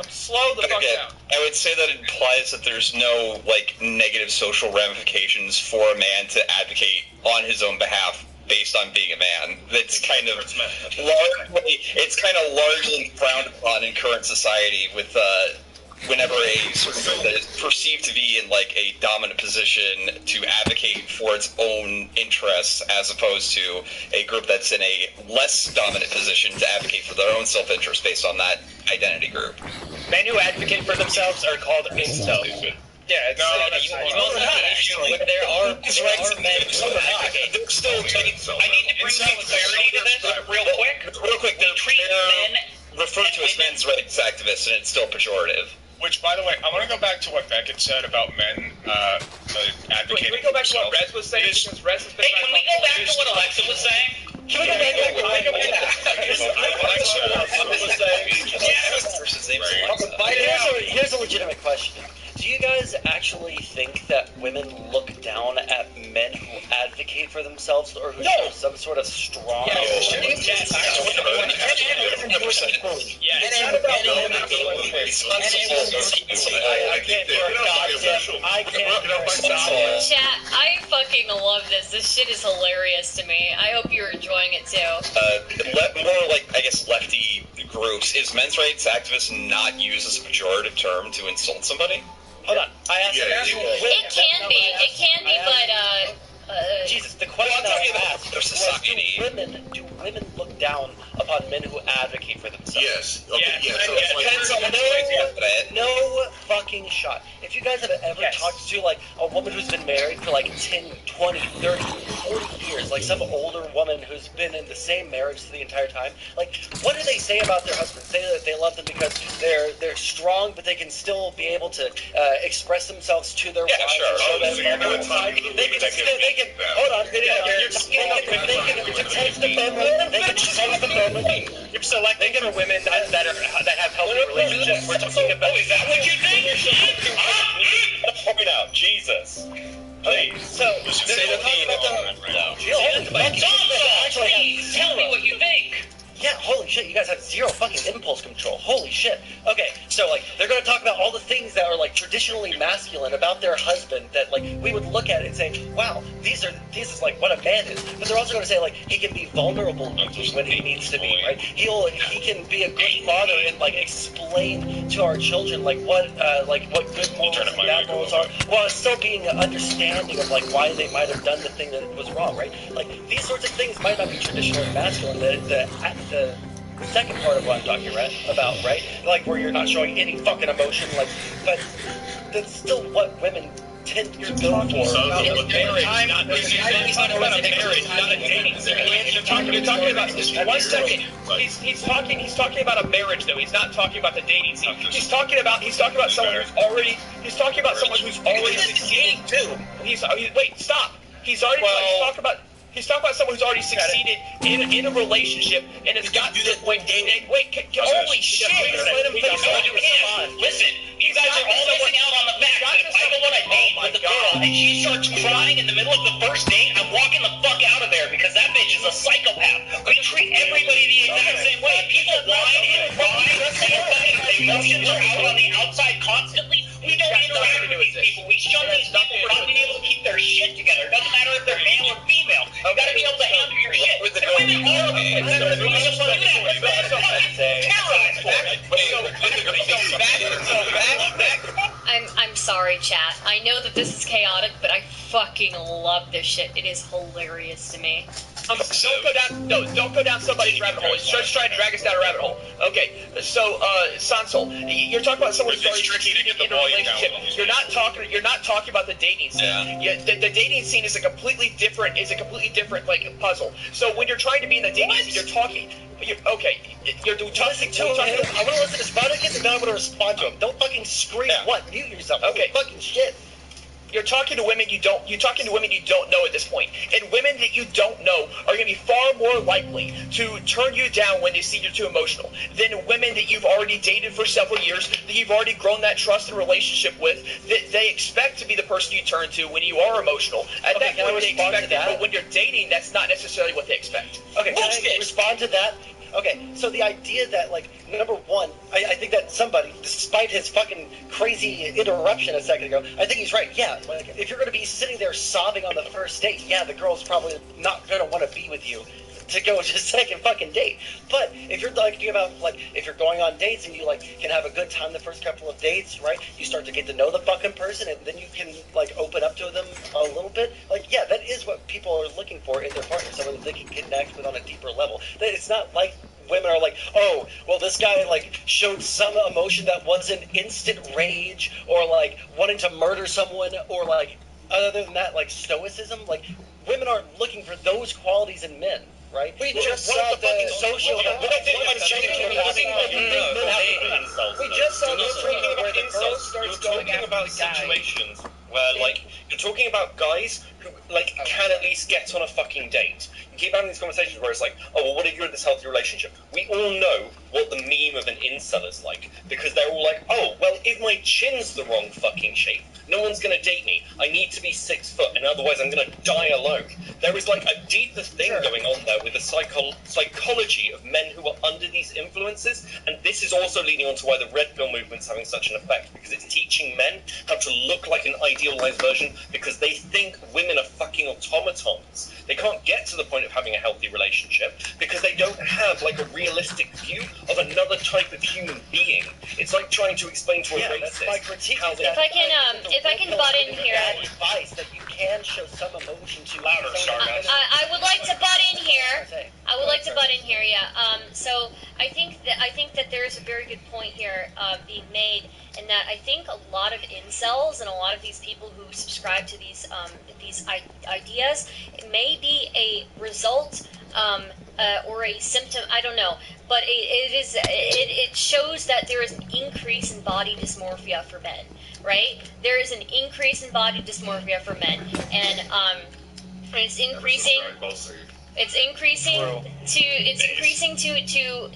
Slow the fuck down. I would say that implies that there's no like negative social ramifications for a man to advocate on his own behalf based on being a man. That's kind of largely frowned upon in current society with whenever a sort of group that is perceived to be in like a dominant position to advocate for its own interests as opposed to a group that's in a less dominant position to advocate for their own self-interest based on that identity group. Men who advocate for themselves are called incels. Yeah, it's there are men who advocate. I need to bring some clarity to this real quick. They treat men referred to as men's rights activists, and it's still pejorative. Which, by the way, I want to go back to what Beckett said about men advocating. Can we go back to what Rez was saying? Because Rez has been can we go back to what Alexa was saying? Can we go back to what Here's a legitimate question. Do you guys actually think that women look down at for themselves or who show some sort of strong. Chat, I fucking love this. This shit is hilarious to me. I hope you're enjoying it too. More like, I guess, lefty groups. Is men's rights activists not used as a pejorative term to insult somebody? Hold on. I asked It can be, but Jesus, the question I asked was, do women look down upon men who advocate for themselves? Yes. Okay, yes. No fucking shot. If you guys have ever talked to, like, a woman who's been married for, like, 10, 20, 30, 40 years, like some older woman who's been in the same marriage the entire time, like, what do they say about their husband? Say that they love them because they're strong, but they can still be able to express themselves to their wives. So you're going to talk they can hold on. They can protect the family. They can protect the family. You're selecting for women that have healthy relationships. We're talking about. Oh, is that what you think? Point out, Jesus. Please. So say the theme please tell me what you think. Yeah, holy shit, you guys have zero fucking impulse control. Holy shit. Okay, so, like, they're going to talk about all the things that are, like, traditionally masculine about their husband that, like, we would look at it and say, wow, this is, like, what a man is. But they're also going to say, like, he can be vulnerable when he needs to be, right? He can be a good father and, like, explain to our children, like, what good morals and bad morals are, while still being understanding of, like, why they might have done the thing that was wrong, right? Like, these sorts of things might not be traditionally masculine. The second part of what I'm talking about, right? Like, where you're not showing any fucking emotion, like, but that's still what women tend to go for. He's talking about a marriage, not a dating. You're talking about 1 second. He's talking about a marriage, though. He's not talking about the dating scene. He's talking about someone who's already. He's talking about someone who's already succeeding too. Wait, stop. He's talking about someone who's already succeeded in a relationship and has got to the point. Holy shit! Listen, you guys are all missing out on the fact that if I go on a date with a girl and she starts crying in the middle of the first date, I'm walking the fuck out of there because that bitch is a psychopath. We treat everybody the exact same way. People whine and cry and their emotions are out on the outside constantly. We don't interact with these people. We shun these people for not being able to keep their shit together. It doesn't matter if they're male or female. You gotta be able to handle your shit. And women are I'm sorry, chat. I know that this is chaotic, but I fucking love this shit. It is hilarious to me. Don't go down somebody's rabbit hole. He's just trying to drag us down a rabbit hole. Okay, so Sansol, you're talking about someone who's already in a relationship. You're not talking about the dating scene. Yeah, the dating scene is a completely different like puzzle. So when you're trying to be in the dating scene, you're talking. You're talking to him. I want to listen to Spartacus and then I'm going to respond to him. Don't fucking scream. What? Mute yourself. Okay. Fucking shit. You're talking to women you don't know at this point. And women that you don't know are going to be far more likely to turn you down when they see you're too emotional than women that you've already dated for several years, that you've already grown that trust and relationship with, that they expect to be the person you turn to when you are emotional. At that point, they expect it, but when you're dating, that's not necessarily what they expect. Okay, can I respond to that? Okay, so the idea that, like, number one, I think that somebody, despite his fucking crazy interruption a second ago, I think he's right. Yeah, like, if you're going to be sitting there sobbing on the first date, yeah, the girl's probably not going to want to be with you to go to second fucking date. But if you're talking about, like, if you're going on dates and you, like, can have a good time the first couple of dates, right, you start to get to know the fucking person and then you can, like, open up to them a little bit. Like, yeah, that is what people are looking for in their partner, someone that they can connect with on a deeper level. It's not like women are like, oh, well, this guy, like, showed some emotion that wasn't instant rage or, like, wanting to murder someone or, like, other than that, like, stoicism. Like, women aren't looking for those qualities in men. Right? We just saw the social. We just saw the drinking about incels. You're talking about situations where, like, you're talking about guys who, like, can at least get on a fucking date. You keep having these conversations where it's like, oh, well, what if you're in this healthy relationship? We all know what the meme of an incel is like, because they're all like, oh, well, if my chin's the wrong fucking shape, no one's going to date me. I need to be 6 foot, and otherwise I'm going to die alone. there is like a deeper thing going on there with the psychology of men who are under these influences, and this is also leading on to why the red pill movement's having such an effect, because it's teaching men how to look like an idealized version, because they think women are fucking automatons. They can't get to the point of having a healthy relationship because they don't have like a realistic view of another type of human being. It's like trying to explain to a racist how they... If I can butt in here. Advice that you can show some emotion to. Louder, Stardust. I would like to butt in here. I would like to butt in here. Yeah. So I think that there is a very good point here being made, in that I think a lot of incels and a lot of these people who subscribe to these ideas, it may be a result or a symptom. I don't know, but it shows that there is an increase in body dysmorphia for men. Right? There is an increase in body dysmorphia for men, and it's increasing. It's increasing to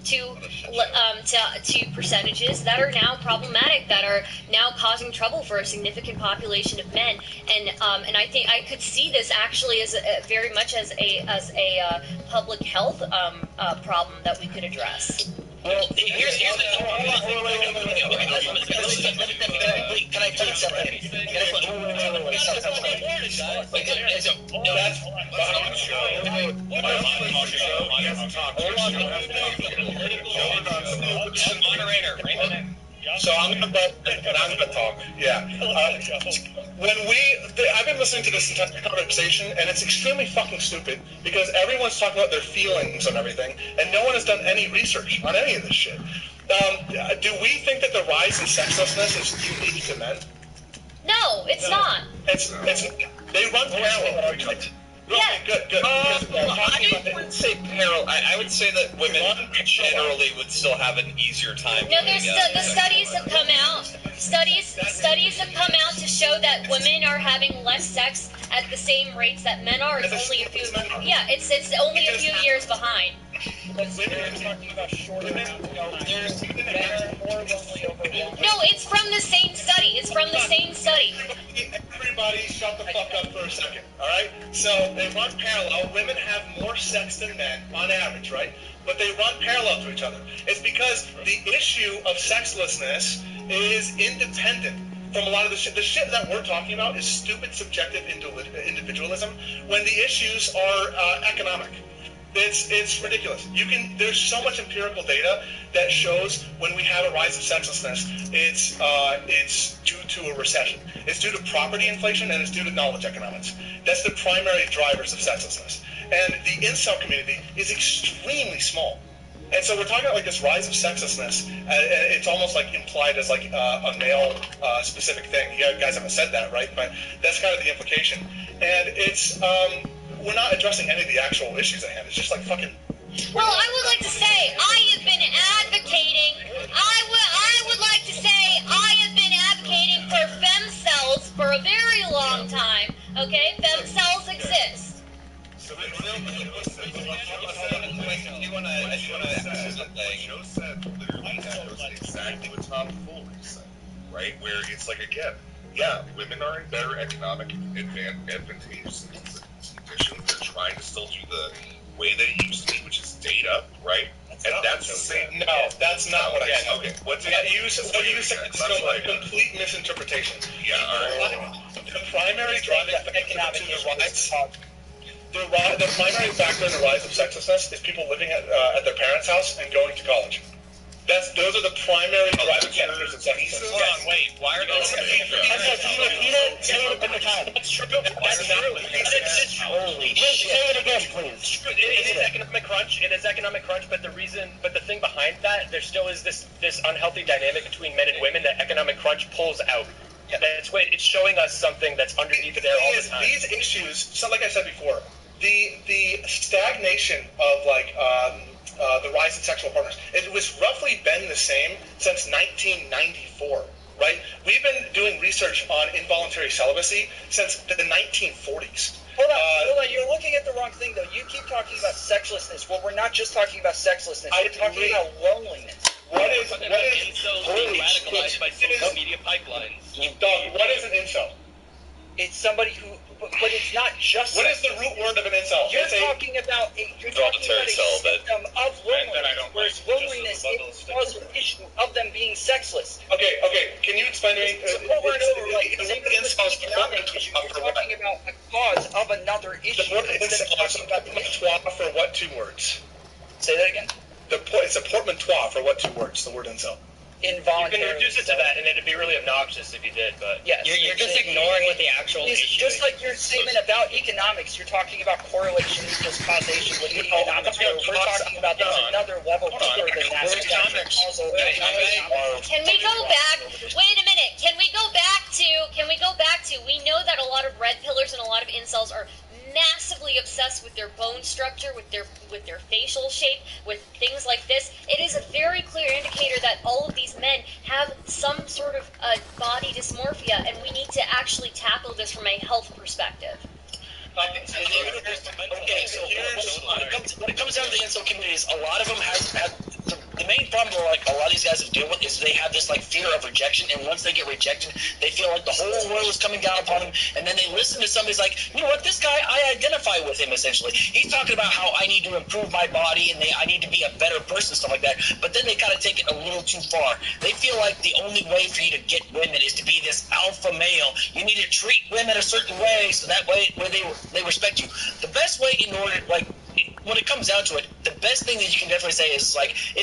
percentages that are now problematic, that are now causing trouble for a significant population of men, and I think I could see this actually as very much as a public health problem that we could address. Well, here's the thing. Can I tell you something? So I'm going to butt and I'm going to talk. Yeah. I've been listening to this entire conversation, and it's extremely fucking stupid because everyone's talking about their feelings and everything, and no one has done any research on any of this shit. Do we think that the rise in sexlessness is unique to men? No, it's not. They run parallel. Okay, good. I wouldn't say parallel. I would say that women generally would still have an easier time. No, the studies have come out. Studies have come out to show that women are having less sex at the same rates that men are. It's only a few. Yeah, it's only a few years behind. But women are talking about shorter. Men are more lonely over long. No, it's from the same study. Everybody shut the fuck up for a second, alright? So they run parallel. Women have more sex than men, on average, right? But they run parallel to each other. It's because the issue of sexlessness is independent from a lot of the shit. The shit that we're talking about is stupid, subjective individualism when the issues are economic. It's ridiculous. There's so much empirical data that shows when we have a rise of sexlessness, it's due to a recession. It's due to property inflation, and it's due to knowledge economics. That's the primary drivers of sexlessness. And the incel community is extremely small. And so we're talking about like this rise of sexlessness. It's almost like implied as like a male specific thing. You guys haven't said that, right? But that's kind of the implication. And it's we're not addressing any of the actual issues at hand. It's just like fucking. Well, I would like to say I have been advocating. I would like to say I have been advocating for femcells for a very long time. Okay, femcells exist. Joe said literally that was exactly what Tom Fuller said, right? Where it's like, again, yeah, women are in better economic advantageous conditions. They're trying to still do the way they used to be, which is data, right? And that's the same. No, that's not what I said. Okay, what you said is a complete misinterpretation. Yeah, all right. The primary driving factor to the primary factor in the rise of sexlessness is people living at their parents' house and going to college. Those are the primary driving factors of sexlessness. Hold on, wait. Why are those? That's true. Holy shit. Say it again, please. It is economic crunch. It is economic crunch, but the thing behind that, there still is this unhealthy dynamic between men and women that economic crunch pulls out. Yeah, it's showing us something that's underneath there all the time. These issues, so like I said before, the stagnation of the rise in sexual partners, it was roughly been the same since 1994, right? We've been doing research on involuntary celibacy since the 1940s. Hold on, you're looking at the wrong thing, though. You keep talking about sexlessness. Well, we're not just talking about sexlessness. We're talking about loneliness. What is incels being radicalized by social media pipelines? Dog, what is an incel? It's somebody who, but it's not just. What is the root word of an incel? issue of them being sexless. Okay, can you explain to me? Over and over, like, the word incel is economic issue. You're talking about a cause of another issue. The word incel is a portmanteau for what 2 words? Say that again? It's a portmanteau for what 2 words, the word incel? Involuntary. You can reduce it to that, and it'd be really obnoxious if you did, but... Yes. You're just ignoring what the actual issue just is. like your statement about economics, you're talking about correlation equals causation with economics. We're talking about there's another level deeper than that. Can we go back? Wait a minute. Can we go back to? We know that a lot of red pillars and a lot of incels are massively obsessed with their bone structure, with their facial shape, with things like this. It is a very clear indicator that all of these men have some sort of body dysmorphia, and we need to actually tackle this from a health perspective. Okay, so when it comes down to the incel communities, a lot of them have the main problem where like a lot of these guys have dealt with is they have this like fear of rejection, and once they get rejected, they feel like the whole world is coming down upon them, and then they listen to somebody's like, you know what, this guy, I identify with him essentially. He's talking about how I need to improve my body and I need to be a better person, stuff like that, but then they kind of take it a little too far. They feel like the only way for you to get women is to be this alpha male. You need to treat women a certain way so that way they respect you. The best way in order, like, when it comes down to it, the best thing that you can definitely say is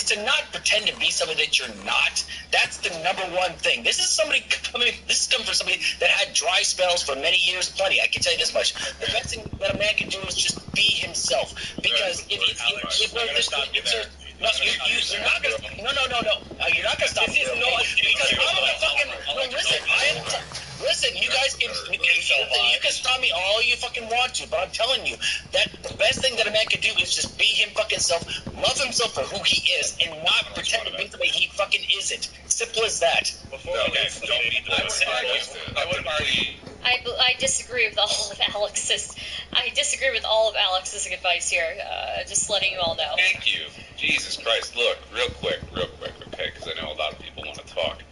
to not pretend to be somebody that you're not. That's the number one thing. This is coming from somebody that had dry spells for many years, plenty. I can tell you this much. The best thing that a man can do is just be himself. Because if you're not gonna stop me. Because I'm gonna fucking listen, you guys can stop me all you fucking want to, but I'm telling you that the best thing that a man can do is just be him fucking self, love himself for who he is, and not pretend to be somebody he fucking isn't. Simple as that. I disagree with all of Alex's. I disagree with all of Alex's advice here. Just letting you all know. Thank you. Jesus Christ. Look, real quick, okay, because I know a lot of people want to talk.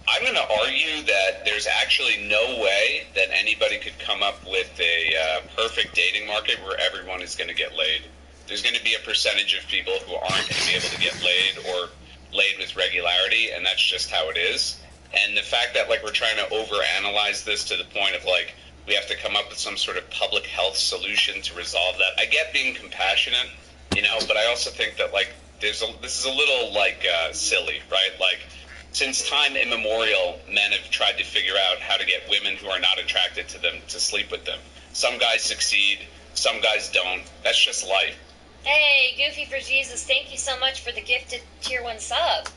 I'm going to argue that there's actually no way that anybody could come up with a perfect dating market where everyone is going to get laid. There's going to be a percentage of people who aren't going to be able to get laid or laid with regularity, and that's just how it is. And the fact that we're trying to overanalyze this to the point of we have to come up with some sort of public health solution to resolve that. I get being compassionate, but I also think that this is a little silly, right? Since time immemorial, men have tried to figure out how to get women who are not attracted to them to sleep with them. Some guys succeed, some guys don't. That's just life. Hey, Goofy for Jesus, thank you so much for the gifted tier 1 sub.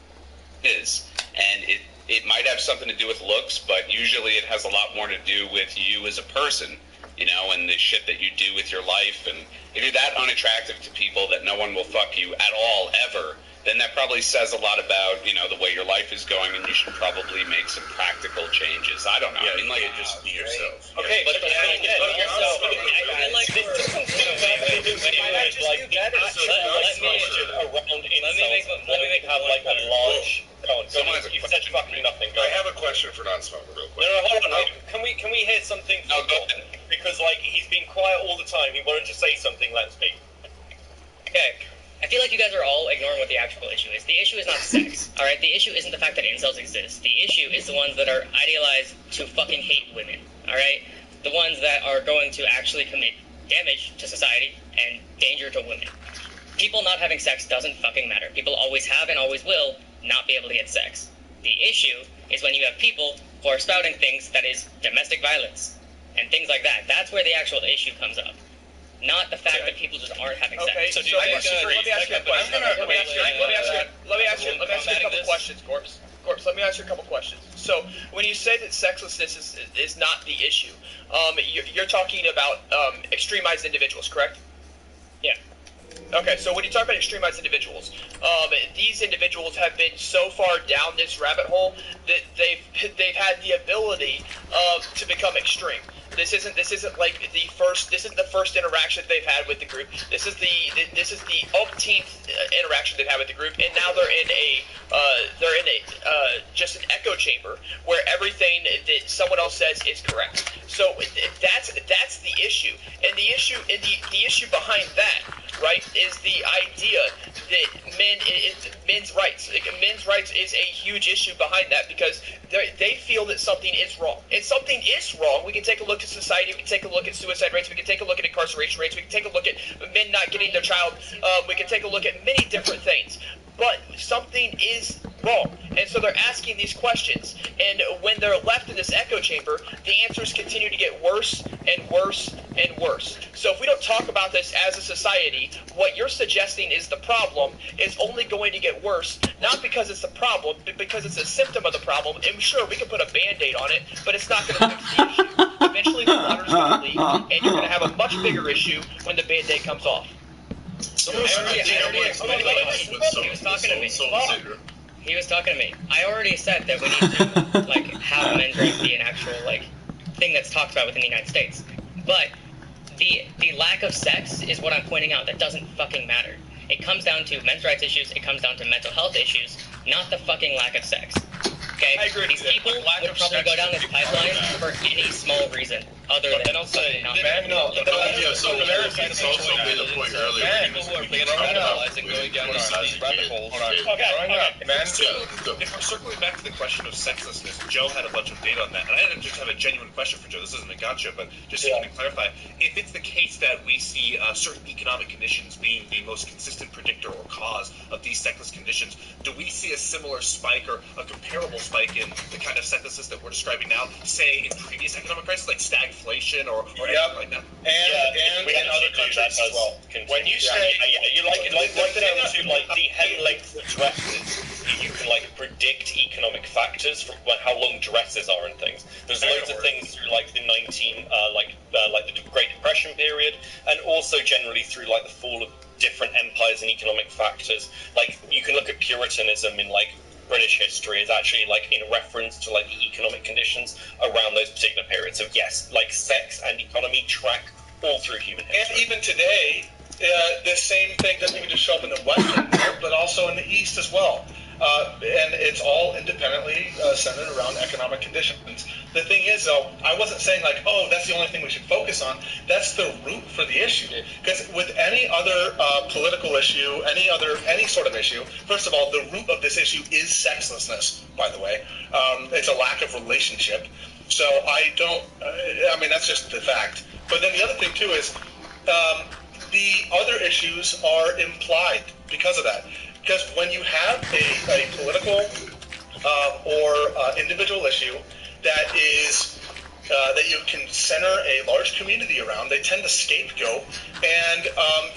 And it might have something to do with looks, but usually it has a lot more to do with you as a person, and the shit that you do with your life. And if you're that unattractive to people that no one will fuck you at all, ever, then that probably says a lot about, the way your life is going, and you should probably make some practical changes. I don't know. Yeah, just be yourself. Okay, but let me have a launch. Such fucking nothing. I have a question for non-smoker, real quick. No, hold on. Can we hit something? No, go ahead. Because he's been quiet all the time. He wanted to say something. Let speak. Okay. I feel like you guys are all ignoring what the actual issue is. The issue is not sex, alright? The issue isn't the fact that incels exist. The issue is the ones that are idealized to fucking hate women, alright? The ones that are going to actually commit damage to society and danger to women. People not having sex doesn't fucking matter. People always have and always will not be able to get sex. The issue is when you have people who are spouting things that is domestic violence and things like that. That's where the actual issue comes up. Not the fact that people just aren't having sex. Okay, so let me ask you a question. Let me ask you a couple questions, Corpse. Let me ask you a couple questions. So, when you say that sexlessness is not the issue, you're talking about extremized individuals, correct? Yeah. Okay, so when you talk about extremized individuals, these individuals have been so far down this rabbit hole that they've had the ability to become extreme. This isn't the first interaction they've had with the group. This is the umpteenth interaction they've had with the group, and now they're in a just an echo chamber where everything that someone else says is correct. So that's the issue, and the issue behind that, right, is the idea that men's rights. Like, men's rights is a huge issue behind that because they feel that something is wrong. And something is wrong. We can take a look at society. We can take a look at suicide rates. We can take a look at incarceration rates. We can take a look at men not getting their child. We can take a look at many different things. But something is wrong. And so they're asking these questions. And when they're left in this echo chamber, the answers continue to get worse and worse and worse. So if we don't talk about this as a society, what you're suggesting is the problem is only going to get worse, not because it's the problem, but because it's a symptom of the problem. And sure, we can put a Band-Aid on it, but it's not going to fix the issue. Eventually the water's going to leak, and you're going to have a much bigger issue when the Band-Aid comes off. He was talking to me. He was talking to me. I already said that we need to like have men's rights be an actual like thing that's talked about within the United States. But the lack of sex is what I'm pointing out. That doesn't fucking matter. It comes down to men's rights issues. It comes down to mental health issues, not the fucking lack of sex. Okay? I agree. These people would probably go down this pipeline for any small reason other than I'll say, not So it's also made a point earlier. People who are being radicalized and going down these rabbit holes. If we're circling back to the question of sexlessness, Joe had a bunch of data on that, and I just have a genuine question for Joe. This isn't a gotcha, but just so you can clarify, if it's the case that we see certain economic conditions being the most consistent predictor or cause of these sexless conditions, do we see a similar spike or a comparable spike in the kind of sexlessness that we're describing now, say in previous economic crises like stagflation or anything like that? And in other countries as well. When you say you like down to like the hem length of dresses, you can like predict economic factors from how long dresses are and things. There's loads of things through like the the Great Depression period, and also generally through like the fall of different empires and economic factors. Like you can look at Puritanism in like British history is actually like in reference to like the economic conditions around those particular periods. So yes, like sex and economy track all through human history. And even today, the same thing doesn't even just show up in the Western world, but also in the East as well. And it's all independently centered around economic conditions. The thing is, though, I wasn't saying like, oh, that's the only thing we should focus on. That's the root for the issue. Because with any other political issue, any sort of issue, first of all, the root of this issue is sexlessness, by the way. It's a lack of relationship. So that's just the fact. But then the other thing, too, is the other issues are implied because of that. Because when you have a political or individual issue that is that you can center a large community around, they tend to scapegoat and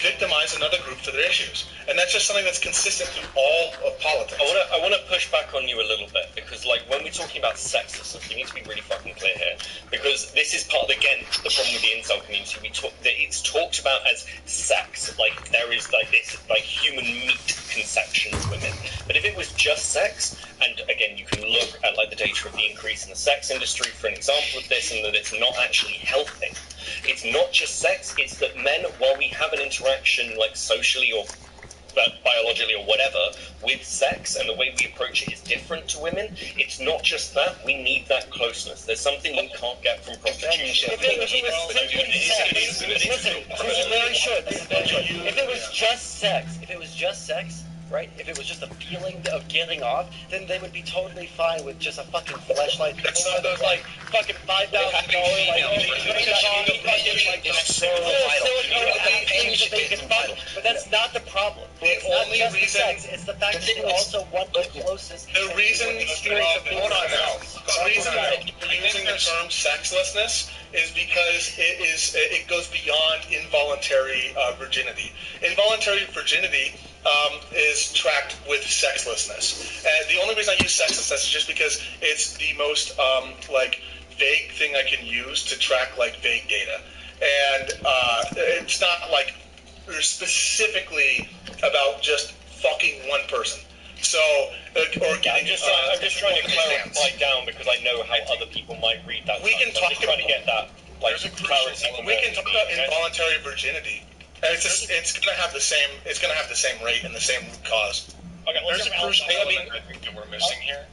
victimize another group for their issues. And that's just something that's consistent through all of politics. I want to push back on you a little bit, because like when we're talking about sexlessness, we need to be really fucking clear here, because this is part of, again, the problem with the incel community. It's talked about as sex, like there is like this like human meat conception of women. But if it was just sex, and again you can look at like the data of the increase in the sex industry for an example of this, and that it's not actually healthy. It's not just sex, it's that men, while we have an interaction like socially or biologically or whatever with sex, and the way we approach it is different to women, it's not just that, we need that closeness. There's something you can't get from prostitution. If it was just sex, right? If it was just a feeling of getting off, then they would be totally fine with just a fucking fleshlight. It's not those like fucking $5,000 but that's not the problem. It's not just the sex. It's the fact that you also want the closest. The reason we're using the term sexlessness is because it goes beyond involuntary virginity. Involuntary virginity is tracked with sexlessness. And the only reason I use sexlessness is just because it's the most vague thing I can use to track like vague data. And it's not like specifically about just fucking one person. So, or getting, I'm just trying to clarify down, because I know how other people might read that. We can talk about, to get that clarity. We can talk about involuntary virginity. It's gonna have the same. It's gonna have the same rate and the same root cause. Okay, there's a crucial element I think that we're missing here,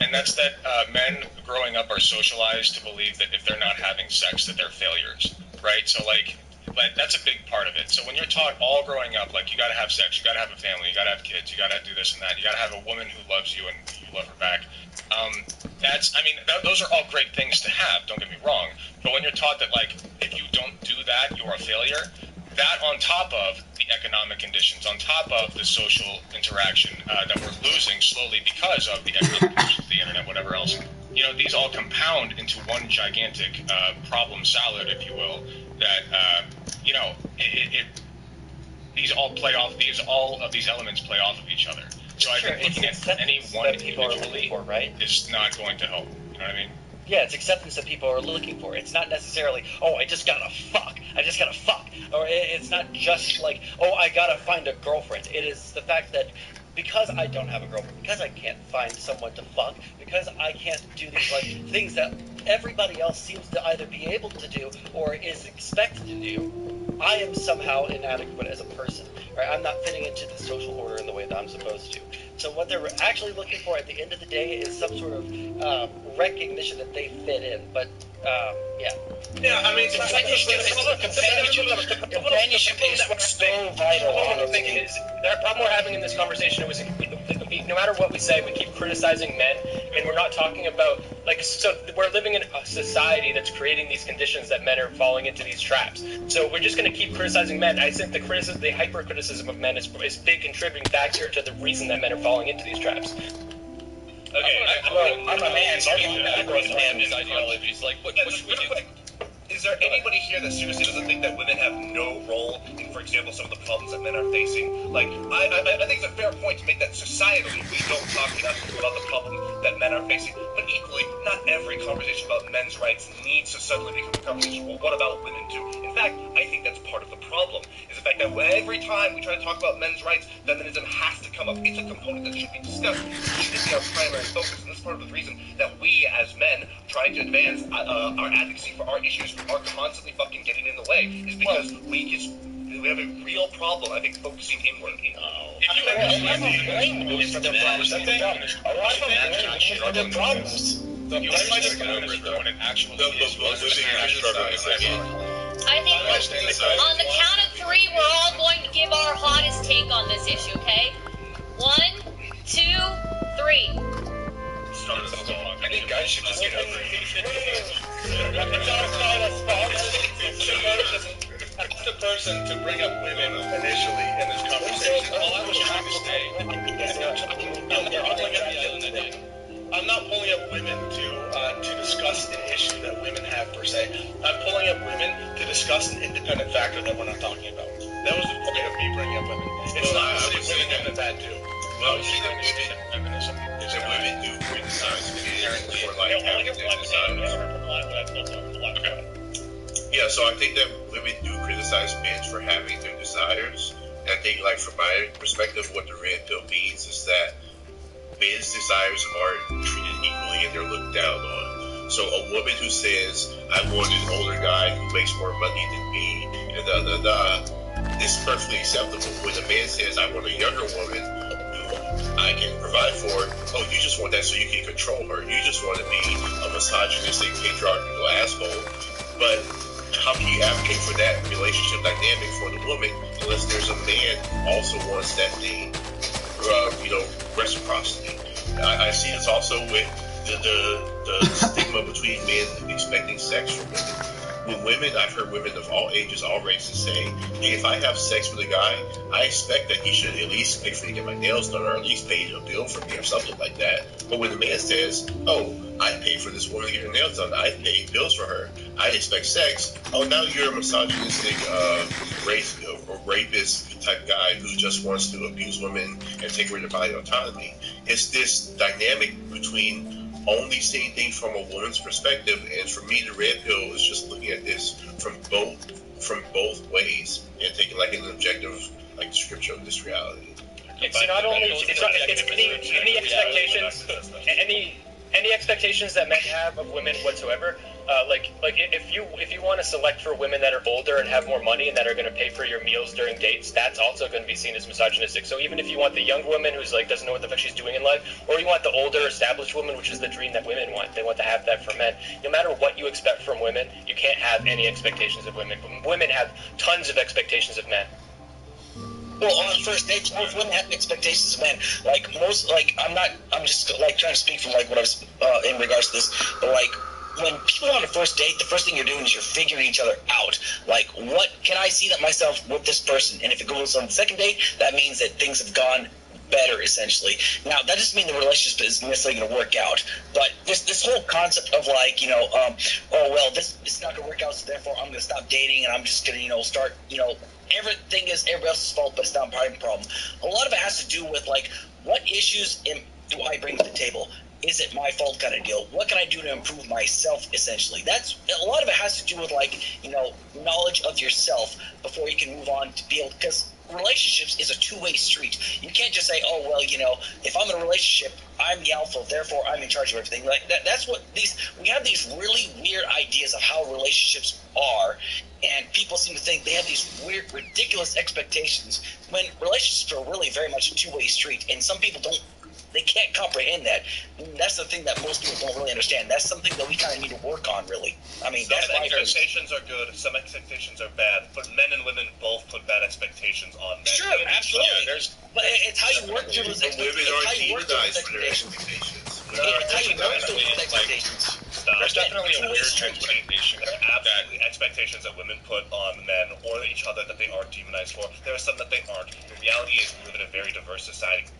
and that's that men growing up are socialized to believe that if they're not having sex, that they're failures, right? So like but that's a big part of it. So when you're taught all growing up, like, you got to have sex, you got to have a family, you got to have kids, you got to do this and that, you got to have a woman who loves you and you love her back. Those are all great things to have, don't get me wrong. But when you're taught that, like, if you don't do that, you're a failure, that on top of the economic conditions, on top of the social interaction that we're losing slowly because of the economic conditions, the internet, whatever else, these all compound into one gigantic problem salad, if you will, that, these all play off, all of these elements play off of each other. So I think looking at any one individually is not going to help. You know what I mean? Yeah, it's acceptance that people are looking for. It's not necessarily, oh, I just gotta fuck. Or it's not just like, oh, I gotta find a girlfriend. It is the fact that because I don't have a girlfriend, because I can't find someone to fuck, because I can't do these things that everybody else seems to either be able to do or is expected to do, I am somehow inadequate as a person. Right? I'm not fitting into the social order in the way that I'm supposed to. So what they're actually looking for at the end of the day is some sort of recognition that they fit in. But yeah. Yeah, I mean, companionship is so vital. The problem we're having in this conversation is no matter what we say, we keep criticizing men, and we're not talking about so we're living in a society that's creating these conditions that men are falling into these traps. So we're just going to keep criticizing men. I think the hyper criticism of men is a big contributing factor to the reason that men are falling into these traps. Okay, I'm a man, so I'm going to man his ideologies. Like, what should we do? Is there anybody here that seriously doesn't think that women have no role in, for example, some of the problems that men are facing? Like, I think it's a fair point to make that societally we don't talk enough about the problem that men are facing. But equally, not every conversation about men's rights needs to suddenly become a conversation. Well, what about women too? In fact, I think that's part of the problem, is the fact that every time we try to talk about men's rights, feminism has to come up. It's a component that should be discussed. It shouldn't be our primary focus. And that's part of the reason that we, as men, trying to advance our advocacy for our issues are constantly fucking getting in the way, is because we have a real problem, I think, focusing inward. If you blame women for the problems, a lot of them are the problems. I think on the count of three, we're all going to give our hottest take on this issue, okay? 1, 2, 3. I think guys should just get over it. It's the person to bring up women initially in this conversation. All I was trying to say, I'm not pulling up women to discuss an issue that women have per se. I'm pulling up women to discuss an independent factor that we're not talking about. That was the point of me bringing up women. It's not to say women have bad too. Well, you see, feminism is that women do criticize men for like having their desires. Yeah, so I think that women do criticize men for having their desires. And I think, like, from my perspective, what the red pill means is that men's desires are treated equally and they're looked down on. So a woman who says, I want an older guy who makes more money than me, and is perfectly acceptable. When a man says, I want a younger woman I can provide for, oh, you just want that so you can control her. You just want to be a misogynistic, patriarchal asshole. But how can you advocate for that relationship dynamic for the woman unless there's a man also wants that thing, reciprocity? I see this also with the stigma between men expecting sex from women. With women, I've heard women of all ages, all races say, hey, if I have sex with a guy, I expect that he should at least pay for me to get my nails done or at least pay a bill for me or something like that. But when the man says, oh, I paid for this woman to get her nails done, I paid bills for her, I expect sex, oh, now you're a misogynistic rapist type guy who just wants to abuse women and take away their body autonomy. It's this dynamic between only seeing things from a woman's perspective, and for me, the red pill is just looking at this from both ways and taking like an objective description of this reality. It's not only it's any expectations, any expectations that men have of women whatsoever, like if you want to select for women that are older and have more money and that are going to pay for your meals during dates, that's also going to be seen as misogynistic. So even if you want the young woman who's like doesn't know what the fuck she's doing in life, or you want the older established woman, which is the dream that women want, they want to have that for men. No matter what you expect from women, you can't have any expectations of women. Women have tons of expectations of men. Well, on first dates, most women have expectations of men. Like most, like I'm just like trying to speak from like what I was in regards to this, but like when people are on a first date, the first thing you're doing is you're figuring each other out. Like, what can I see that myself with this person? And if it goes on the second date, that means that things have gone better, essentially. Now, that doesn't mean the relationship is necessarily going to work out, but this whole concept of like, oh well, this is not going to work out, so therefore I'm going to stop dating and I'm just going to, start, everything is everybody else's fault, but it's not my problem. A lot of it has to do with like, what issues do I bring to the table? Is it my fault kind of deal? What can I do to improve myself, essentially? That's a lot of it has to do with like, knowledge of yourself before you can move on to be able, because relationships is a two-way street. You can't just say, oh, well, if I'm in a relationship, I'm the alpha, therefore I'm in charge of everything. Like that's what we have these really weird ideas of how relationships are, and people seem to think they have these weird, ridiculous expectations when relationships are really very much a two-way street, and some people they can't comprehend that. That's the thing that most people don't really understand. That's something that we kind of need to work on, really. I mean, some expectations are good, some expectations are bad, but men and women both put bad expectations on men. Sure, absolutely. But it's how you work through those expectations. It's how you work through those expectations. It's how you work through those expectations. There's definitely a weird expectation. There are absolutely expectations that women put on men or each other that they aren't demonized for. There are some that they aren't. The reality is we live in a very diverse society.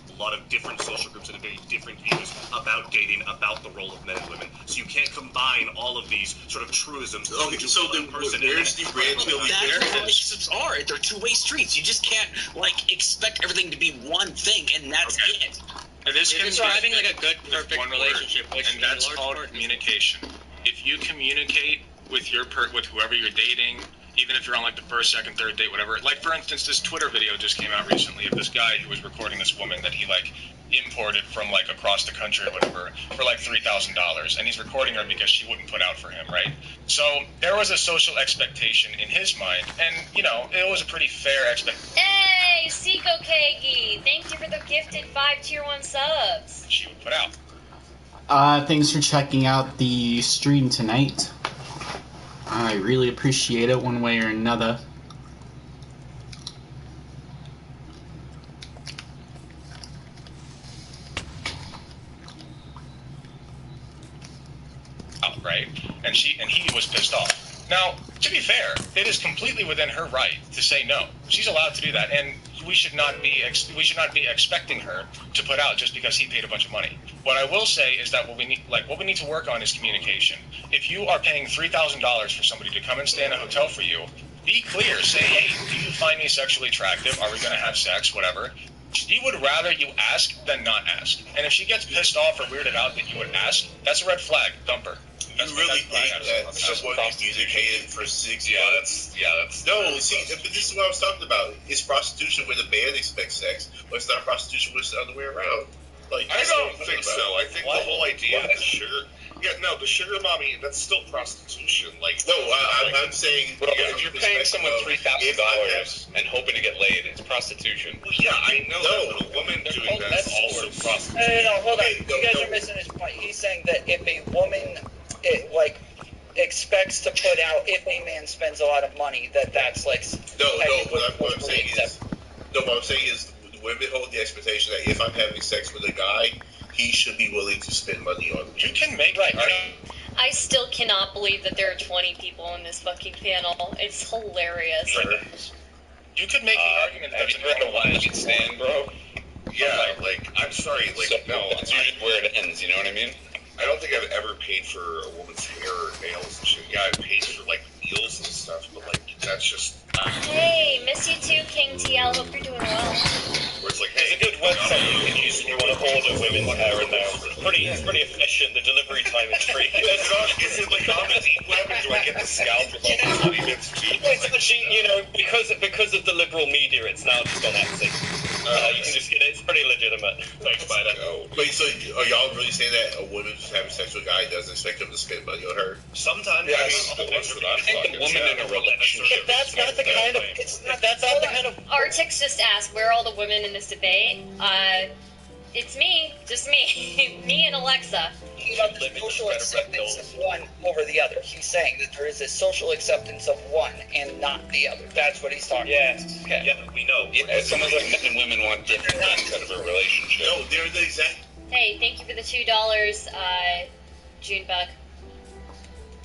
A lot of different social groups that have very different views about dating, about the role of men and women. So you can't combine all of these sort of truisms. Okay, so then where's the red pill? That's what relationships are. They're two-way streets. You just can't expect everything to be one thing, and that's it. This You're describing like a good, perfect relationship, and that's called communication. If you communicate with with whoever you're dating, even if you're on like the first, second, third date, whatever. Like for instance, this Twitter video just came out recently of this guy who was recording this woman that he like imported from like across the country or whatever for like $3,000, and he's recording her because she wouldn't put out for him, right? So there was a social expectation in his mind, and it was a pretty fair expectation. Hey, Seiko Kagi, thank you for the gifted 5 tier 1 subs. She would put out. Thanks for checking out the stream tonight. I really appreciate it one way or another. out, right? And he was pissed off. Now, to be fair, it is completely within her right to say no. She's allowed to do that, and we should not be expecting her to put out just because he paid a bunch of money. What I will say is that what we need to work on is communication. If you are paying $3,000 for somebody to come and stay in a hotel for you, be clear. Say, hey, do you find me sexually attractive? Are we going to have sex? Whatever. She would rather you ask than not ask. And if she gets pissed off or weirded out that you would ask, that's a red flag. Dump her. You really think that someone communicated for 6 months? No, see, but this is what I was talking about. It's prostitution when the man expects sex, but it's not prostitution when it's the other way around. Like, I don't think so. I think the whole idea of the sugar... Yeah, no, the sugar mommy, that's still prostitution. Like, no, I'm saying... Well, if you're paying someone $3,000 and hoping to get laid, it's prostitution. Well, yeah, I know that, but a woman doing that is also prostitution. No, hold on. You guys are missing his point. He's saying that if a woman, expects to put out, if a man spends a lot of money, that's like... What I'm saying is, women hold the expectation that if I'm having sex with a guy, he should be willing to spend money on me. You can make I still cannot believe that there are 20 people in this fucking panel. It's hilarious. You could make the argument that have you read a one-night stand, bro? Yeah, I'm sorry, no. It's usually where it ends, you know what I mean? I don't think I've ever paid for a woman's hair or nails and shit. Yeah, I paid for, meals and stuff, but, that's just... Hey, miss you too, King TL. Hope you're doing well. Where it's like, There's a good website if you want to order women's hair and nails. It's pretty efficient. The delivery time is free. Is it on the deep web, or do I get the scalp with all the 20 minutes cheap? It's actually, because of the liberal media, it's now just on Etsy. You can just get it. It's pretty legitimate. Thanks, bye. Wait, so are y'all really saying that a woman who's having sex with a guy doesn't expect him to spend money on her? Sometimes. Yeah, I think the woman in a relationship. But that's not the kind of. That's not the kind of. Artix just asked, "Where are all the women in this debate?" It's me, just me, me and Alexa. About the social acceptance of one over the other. He's saying that there is a social acceptance of one and not the other. That's what he's talking about. Okay. Yeah, we know. It's almost like men and women want different kinds of a relationship. No, they're the exact. Hey, thank you for the $2, Junebug.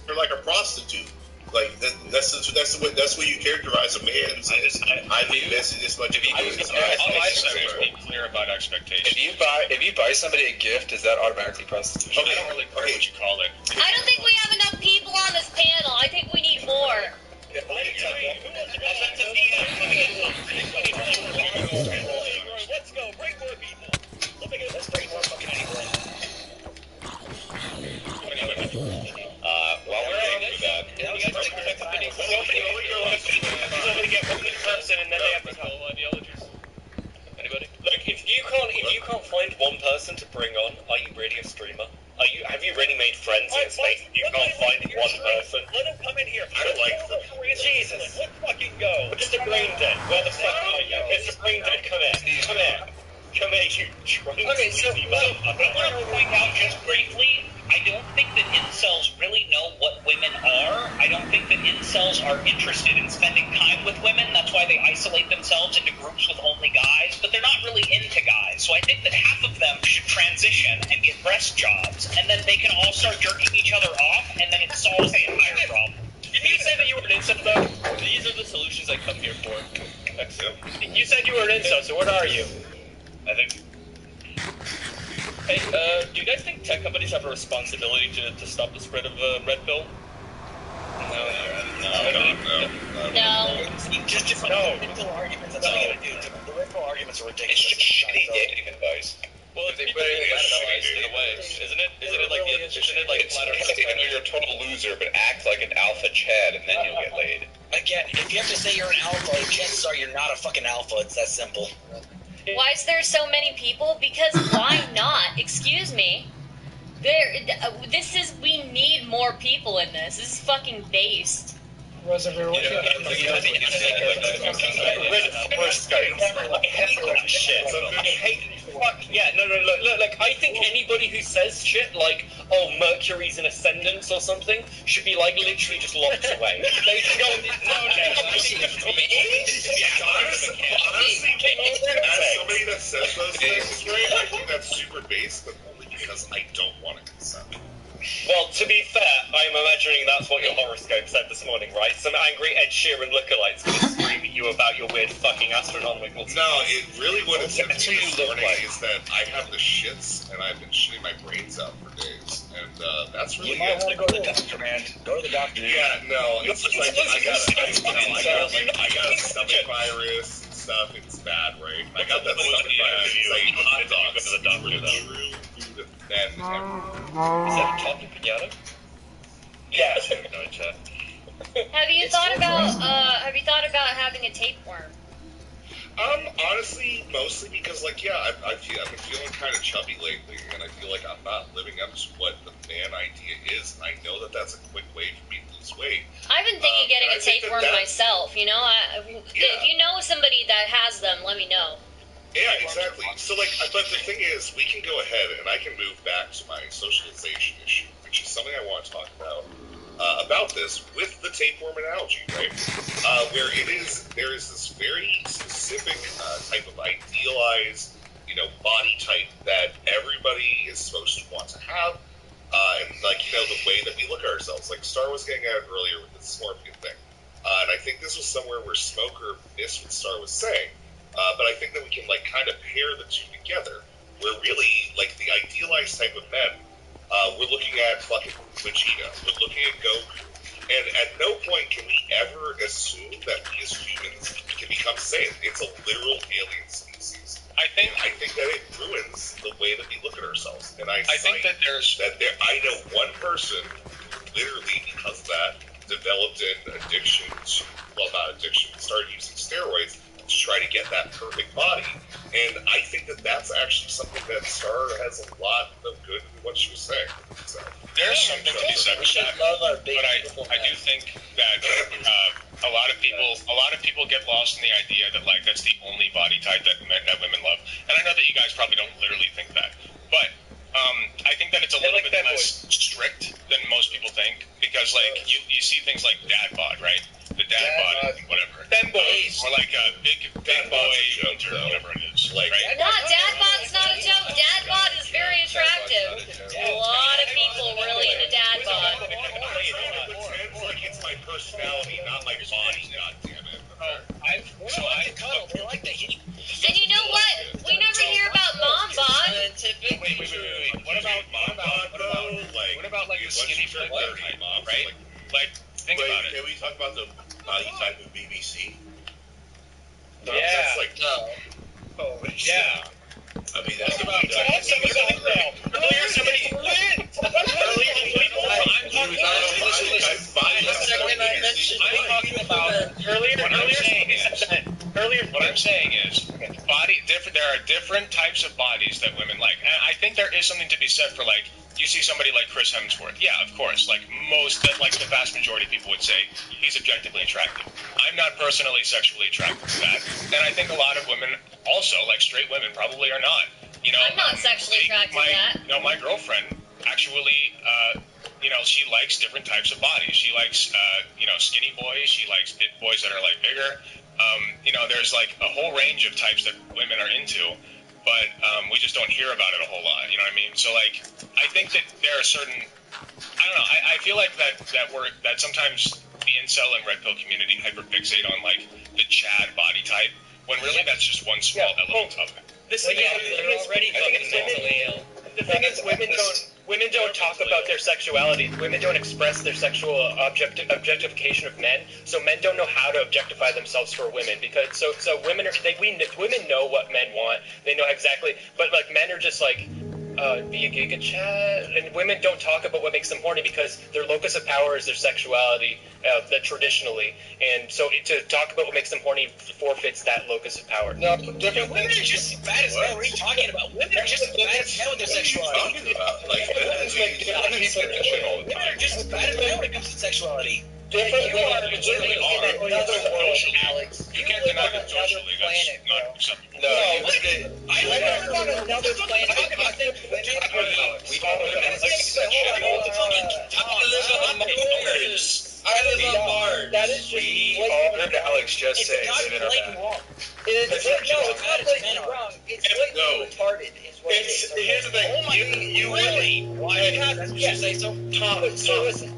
They're like a prostitute. Like that's the way you characterize a man. I've invested this much. Be clear about expectations. If you buy somebody a gift, is that automatically prostitution? I don't really care what you call it. I don't think we have enough people on this panel. I think we need more. Let's go. Bring more people. Let's bring more fucking people. While we're going through that, Somebody get one person and then they have to call ideologies. Anybody? Look, if you can't find one person to bring on, are you really a streamer? Have you really made friends in a space if you can't find one person? Let them come in here. I don't like them. Jesus. Let's fucking go. Mr. Brain Dead, where the fuck are you? Mr. Brain Dead, come here. Come here. Come here, you drunk. Okay, so I want to point out just briefly, I don't think that incels really know what women are. I don't think that incels are interested in spending time with women. That's why they isolate themselves into groups with only guys, but they're not really into guys. So I think that half of them should transition and get breast jobs, and then they can all start jerking each other off, and then it solves the entire problem. Did you say that you were an incel, though? These are the solutions I come here for. You said you were an incel, so what are you? I think. Hey, do you guys think tech companies have a responsibility to stop the spread of red pill? No. Just no. Political arguments. That's all you gotta do. The red pill arguments are ridiculous. It's just shitty dating advice. Well, it's because in a way, isn't it? Isn't it like you're a total loser, but act like an alpha Chad, and then you'll get laid. Again, if you have to say you're an alpha, chances are you're not a fucking alpha. It's that simple. Why is there so many people? Because why not? Excuse me. We need more people in this. This is fucking based. Wasn't very shit. Look, I think anybody who says shit like, oh, Mercury's in ascendance or something, should be, like, literally just locked away. They should go, Honestly, as somebody that says those things, right, I think that's super base, but only because I don't want to consent. Well, to be fair, I'm imagining that's what your horoscope said this morning, right? Some angry Ed Sheeran lookalikes going to scream at you about your weird fucking astronomical. No, it really what it said to me this morning is that I have the shits and I've been shitting my brains out for days, and that's really. You might want to go to the doctor, man. Go to the doctor. Yeah, no, it's just like I got a stomach virus and stuff. It's bad, right? I got that stomach virus. It's like hot dogs. To the doctor, true food of men ever. Is that a talking pinata? Yeah. Have you thought about having a tapeworm? Honestly, mostly because, like, yeah, I've been feeling kind of chubby lately, and I feel like I'm not living up to what the man idea is. And I know that that's a quick way for me to lose weight. I've been thinking getting a tapeworm myself. You know, if you know somebody that has them, let me know. Yeah, exactly. So, like, but the thing is, we can go ahead and I can move back to my socialization issue, which is something I want to talk about this with the tapeworm analogy, right? Where there is this very specific type of idealized, body type that everybody is supposed to want to have, and like, the way that we look at ourselves. Like Star was getting at earlier with the scorpion thing, and I think this was somewhere where Smoker missed what Star was saying. But I think that we can kind of pair the two together, where really the idealized type of men, we're looking at fucking Vegeta, we're looking at Goku, and at no point can we ever assume that we as humans can become Saiyan. It's a literal alien species. I think that it ruins the way that we look at ourselves. And I think that I know one person who literally, because of that, developed an addiction to, not addiction, started using steroids to try to get that perfect body. And I think that that's actually something that Star has a lot of good in what she was saying. So there's something to be said for that, but I do think that a lot of people get lost in the idea that that's the only body type that women love. And I know that you guys probably don't literally think that, but I think that it's a little bit less strict than most people think, because you see things like dad bod, right? The dad bod, whatever. Femboys. Or a big boy hunter, whatever it is. Right? Dad bod's not a joke. Dad bod is very attractive. A lot of people really into dad bod. It's my personality, not my body, goddammit. They like the heat. And you know what? We never hear about mom bod. Wait. What about the skinny fit type, right? Think about it. Can we talk about the body type of BBC? Yeah. Yeah. I mean, that's about What I'm saying is, there are different types of bodies that women like, and I think there is something to be said for you see somebody like Chris Hemsworth. Yeah, of course. The vast majority of people would say he's objectively attractive. I'm not personally sexually attracted to that, and I think a lot of women also, straight women, probably are not. I'm not sexually attracted to that. My girlfriend actually, she likes different types of bodies. She likes, skinny boys. She likes big boys that are bigger. There's a whole range of types that women are into, but we just don't hear about it a whole lot. You know what I mean? So I think that there are certain, I don't know. I feel that sometimes the incel and red pill community hyperfixate on the Chad body type, when really that's just one small element of it. The thing is, women don't talk about their sexuality. Women don't express their sexual objectification of men. So men don't know how to objectify themselves for women, because so women women know what men want. They know exactly, but men are just be a giga chat, and women don't talk about what makes them horny because their locus of power is their sexuality, traditionally, and so to talk about what makes them horny forfeits that locus of power. No, women are just as bad as hell. What are you talking about? Women are just as bad as hell with their sexuality. Women are just as bad as hell when it comes to sexuality. You are literally in another world, Alex. You can't deny that socially that's not acceptable. No, I live on another planet. I think women I live on Mars. That is just I heard Alex just say. It's not blatantly wrong. It's not blatantly wrong. It's blatantly retarded. Is what Here's the thing. You really? Why did you say so? Tom,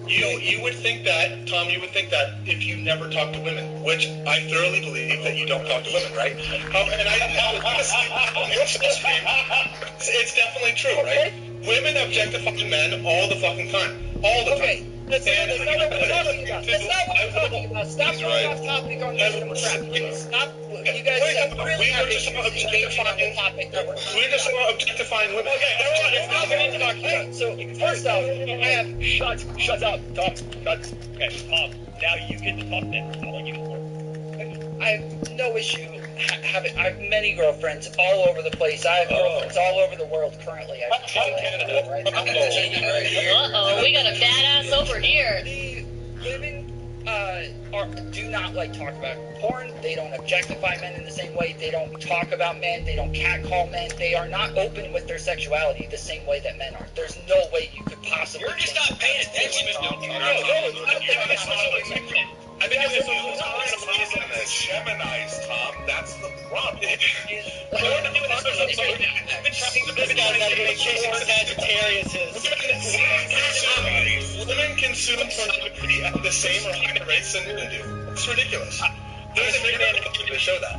you would think that, Tom, you would think that if you never talk to women, which I thoroughly believe that you don't talk to women, right? And I honestly, it's definitely true, right? Women objectify men all the fucking time. All the time. That's not what we're talking about. That's not what we're talking about. Stop going off topic on this crap. Stop. You guys really have to engaging on the topic that we're talking about. We're just about objectifying women. Okay, everyone, it's not what I'm talking about. So, first off, I have... Shut up, Tom. Okay, Tom, now you get to talk then. I want you to talk. I have no issue having... I have many girlfriends all over the place. I have girlfriends all over the world currently. I'm Canada. Right? Uh-oh, we got a badass over here. The women do not talk about porn. They don't objectify men in the same way. They don't talk about men. They don't catcall men. They are not open with their sexuality the same way that men are. There's no way you could possibly... You're just not paying attention. I've been doing this for a long time. It's Gemini's, Tom. That's the problem. Women consume pornography at the same or higher rates than men do. It's ridiculous. There's a straight man to show that.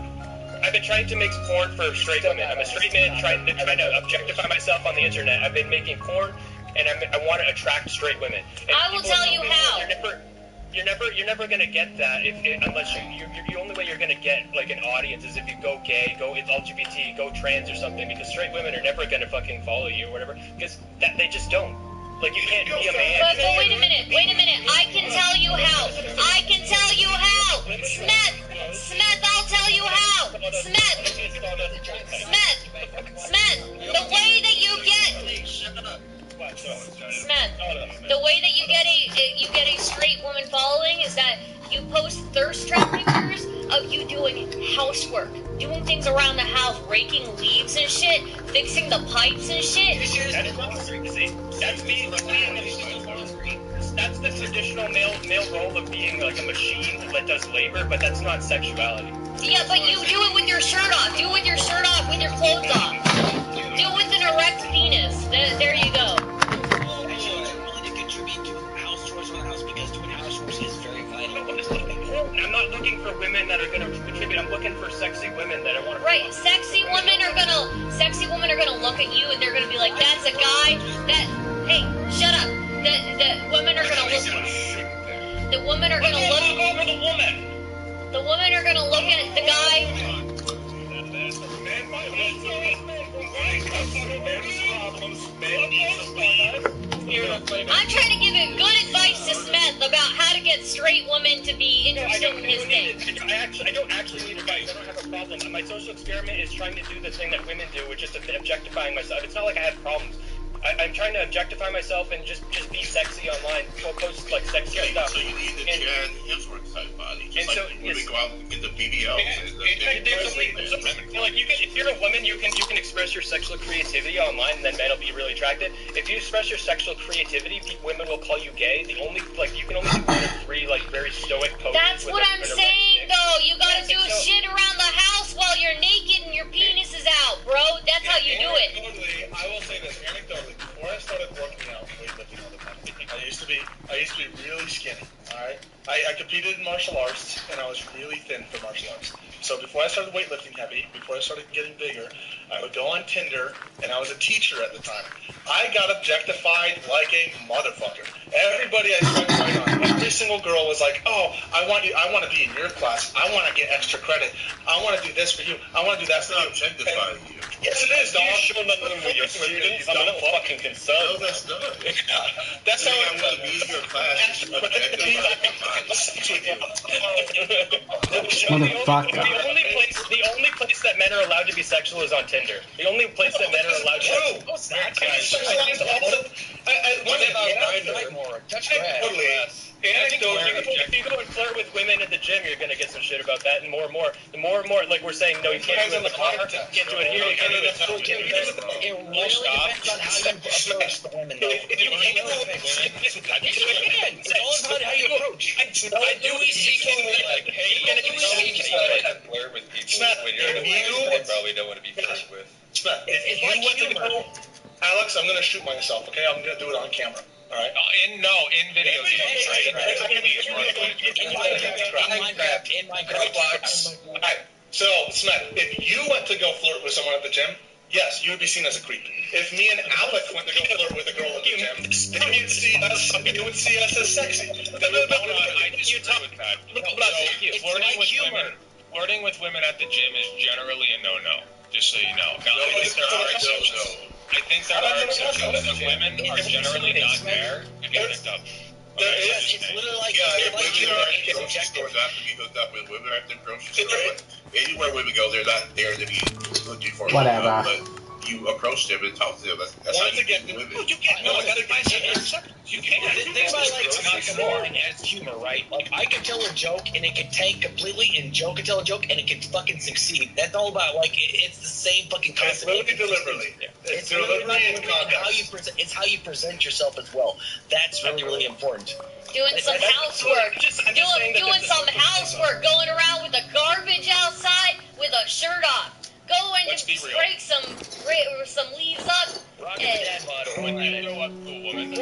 I've been trying to make porn for straight women. I'm a straight man trying to objectify myself on the internet. I've been making porn, and I want to attract straight women. And I will tell you how. You're never gonna get that unless the only way you're gonna get an audience is if you go gay, go LGBT, go trans or something, because straight women are never gonna fucking follow you or whatever, because they just don't. You can't be a man. But wait a minute. I can tell you how. Smith, I'll tell you how. Smith, the way that you get... Smith, the way that you get a straight woman following is that you post thirst trap pictures of you doing housework, doing things around the house, raking leaves and shit, fixing the pipes and shit. That's the traditional male role of being a machine that does labor, but that's not sexuality. Yeah, but you do it with your shirt off. Do it with your shirt off, with your clothes off. Do it with an erect penis. There you go. I'm not looking for women that are going to contribute. I'm looking for sexy women that I want to. Right, sexy women are gonna look at you and they're gonna be like, "That's a guy that." Hey, shut up. The women are gonna look. The women are gonna look over the woman. The women are gonna look at the guy. I'm trying to give him good advice to Smith about how to get straight women to be interested in his thing. I don't actually need advice. I don't have a problem. My social experiment is trying to do the thing that women do, which is objectifying myself. It's not like I have problems. I'm trying to objectify myself and just be sexy online. Post sexy stuff. So you need the Chad Hemsworth type body. Just when we go out and get the BBL. If you're a woman, you can express your sexual creativity online, and then men will be really attracted. If you express your sexual creativity, women will call you gay. You can only do 1 of 3 very stoic poses. That's what I'm saying, though. You gotta do shit around the house while you're naked and your penis is out, bro. That's how you do it. Anecdotally, I will say this. Anecdotally, before I started working out weightlifting all the time, I used to be really skinny. All right, I competed in martial arts, and I was really thin for martial arts. So before I started weightlifting heavy, before I started getting bigger, I would go on Tinder, and I was a teacher at the time. I got objectified like a motherfucker. Everybody I swiped right on, every single girl was like, "Oh, I want to be in your class. I want to get extra credit. I want to do this for you. I want to do that for you." Objectifying you. Yes, it is, dog. You show nothing with your students. I'm a little fucking concerned. No, that's not. That's how I want to be in your class. Motherfucker. The only place that men are allowed to be sexual is on Tinder. The only place that men are allowed to. If you go and flirt with women at the gym, you're gonna get some shit about that, and more and more. The more and more, like we're saying, no, you can't do it in the car, can't do it here, you can't do it It really depends on how you approach the women, though. It really depends. Yes, you can. It's all about how you approach. I do like, hey, you're gonna flirt with people when you're in a place they probably don't want to be flirted with. If you went to go, Alex, I'm gonna shoot myself. Okay, I'm gonna do it on camera. All right. In video games, right? In Minecraft. All right. So, Smet, if you went to go flirt with someone at the gym, yes, you would be seen as a creep. If me and Alex went to go flirt with a girl at the gym, they would see us as sexy. I disagree with that. Flirting with women at the gym is generally a no-no. Just so you know. Now, I think there are exceptions. I think there are exceptions. The women are generally not there to be picked up. It's literally like women are at the grocery store not to be hooked up with. Women are at the grocery store. Anywhere women go, they're not there to be looking for. Whatever. But you approach them and talk to them. That's how you get women. You can. Think about like humor as humor, right? Like I can tell a joke and it can tank completely, and Joe can tell a joke and it can fucking succeed. That's all about like it's the same fucking concept. It's deliberately. It's delibery and how you present. It's how you present yourself as well. That's really important. Doing some housework. Doing some housework. Going around with the garbage outside with a shirt off. Go and just break some leaves up. When you go up to a woman, I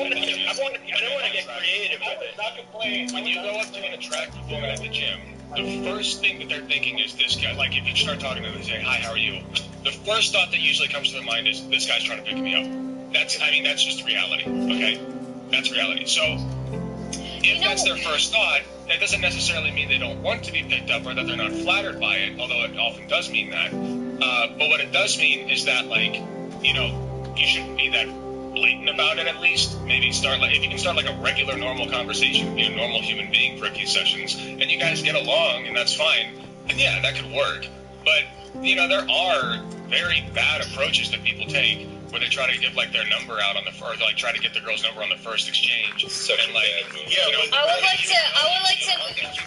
don't want to get creative with it. Not complain. When you go up to an attractive woman at the gym, the first thing that they're thinking is this guy. Like if you start talking to them and say, "Hi, how are you?" The first thought that usually comes to their mind is, "This guy's trying to pick me up." That's just reality. Okay, that's reality. So if that's their first thought, that doesn't necessarily mean they don't want to be picked up or that they're not flattered by it, although it often does mean that. But what it does mean is that, like, you shouldn't be that blatant about it at least. Maybe if you can start like a regular, normal conversation, be a normal human being for a few sessions, and you guys get along, and that's fine, then yeah, that could work. But, there are very bad approaches that people take where they try to give like their number out on the first, like try to get the girl's number on the first exchange. And like, I would like to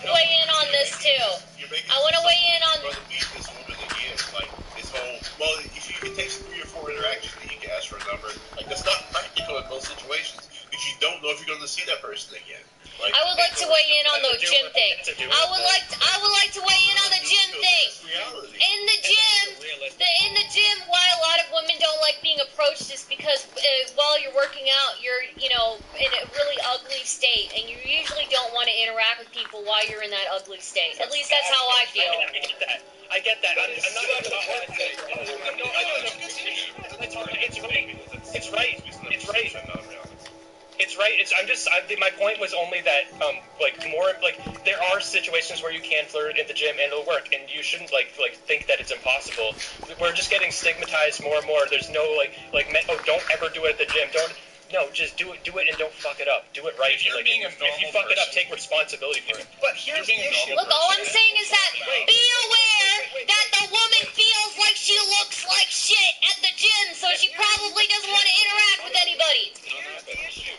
weigh in on this too. I want to weigh in on. This woman again, like this whole. Well, if you can take 3 or 4 interactions, then you can ask for a number. Like that's not practical in most situations because you don't know if you're going to see that person again. Like, I would like to weigh in on the gym thing. I would like to weigh in on the gym thing. In the gym, why a lot of women don't like being approached is because while you're working out, you're in a really ugly state, and you usually don't want to interact with people while you're in that ugly state. At least that's how I feel. I get that. I'm not talking about what it's right. It's right. My point was only that, there are situations where you can flirt at the gym and it'll work, and you shouldn't think that it's impossible. We're just getting stigmatized more and more. There's no don't ever do it at the gym. Just do it and don't fuck it up. Do it right. If you fuck it up, take responsibility for it. But here's the issue. Look, all I'm saying is that be aware that the woman feels like she looks like shit at the gym, so she probably doesn't want to interact with anybody. Here's the issue,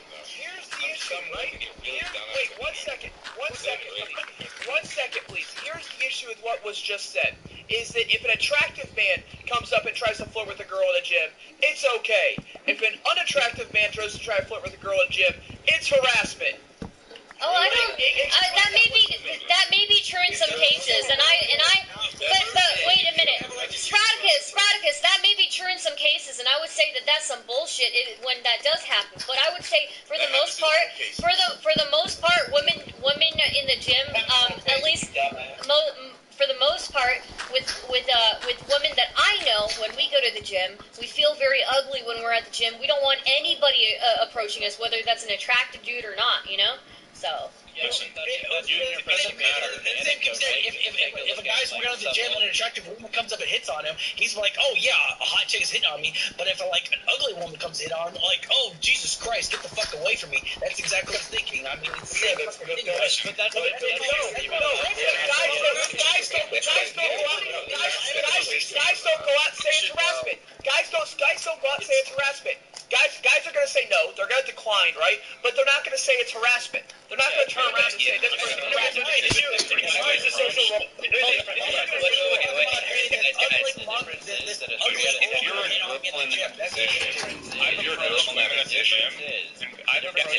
right? Wait, 1 second. 1 second, please. Here's the issue with what was just said, is that if an attractive man comes up and tries to flirt with a girl at a gym, it's okay. If an unattractive man tries to flirt with a girl at a gym, it's harassment. Oh, I don't. That may be true in some cases, but wait a minute, Spartacus. That may be true in some cases, and I would say that that's some bullshit when that does happen. But I would say for the most part, women in the gym, at least for the most part, with women that I know, when we go to the gym, we feel very ugly when we're at the gym. We don't want anybody approaching us, whether that's an attractive dude or not, So. Listen, it doesn't matter. If a guy's working out at the gym and an attractive woman comes up and hits on him, he's like, oh yeah, a hot chick is hitting on me. But if an ugly woman comes to hit on him, like, oh Jesus Christ, get the fuck away from me. That's exactly what I'm thinking. I mean, it's the same. Guys don't go out and say it's harassment. Guys don't go out and say it's harassment. Guys are going to say no. They're going to decline. right? But they're not going to say it's harassment. They're not going to turn around and say that's harassment. It's a social role. If you're in Brooklyn at the gym, I don't approach women at the gym. I promise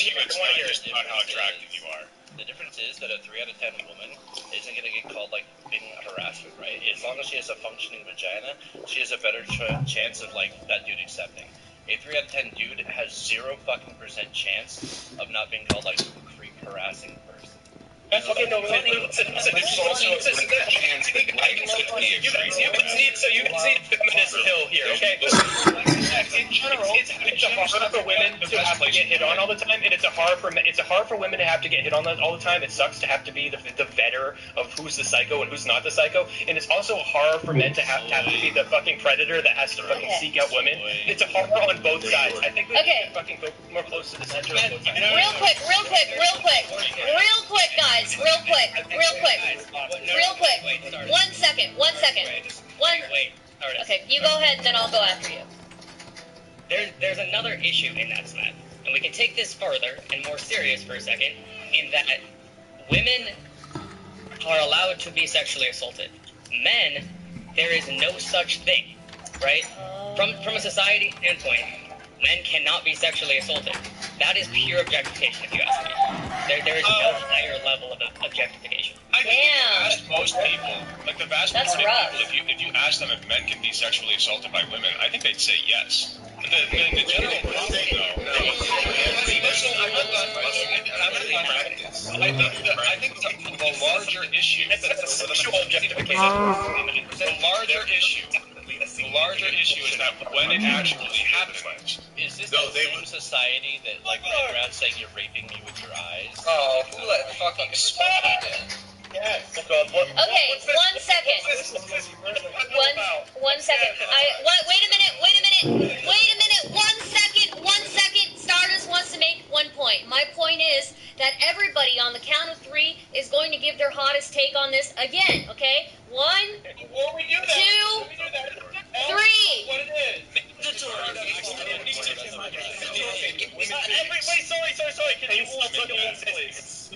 you it's not just about how attractive you are. The difference is that a 3 out of 10 woman isn't going to get called like being harassment, right? As long as she has a functioning vagina, she has a better chance of like that dude accepting. A 3 out of 10 dude has 0% chance of not being called like a creep harassing person. Okay, no, listen. There's also a chance that you can see the feminist hill here, okay? In general, it's hard for women to have to get hit on all the time, and it's hard for women to have to get hit on all the time. It sucks to have to be the vetter of who's the psycho and who's not the psycho, and it's also hard for men to have to be the fucking predator that has to fucking seek out women. It's a horror on both sides. I think we need to fucking go more close to the center of both sides. Real quick, guys. Real quick. 1 second. Okay, you go ahead, then I'll go after you. There's another issue in that side, and we can take this further and more serious for a second, in that women are allowed to be sexually assaulted. Men, there is no such thing, right? From a society standpoint, men cannot be sexually assaulted. That is pure objectification, if you ask me. There is no higher level of objectification. I think if you ask most people, like the vast majority of people, if you ask them if men can be sexually assaulted by women, I think they'd say yes. The general problem, though, I think the larger issue, the larger issue is that when it actually happens, is this the same society that like ran around saying you're raping me with your eyes? Oh, who let fucking spot it? Yes. Okay, 1 second. One second. Wait a minute. 1 second. Stardust wants to make 1 point. My point is that everybody on the count of 3 is going to give their hottest take on this again, okay? 1, 2, 3. Wait, sorry. Can you all fucking please?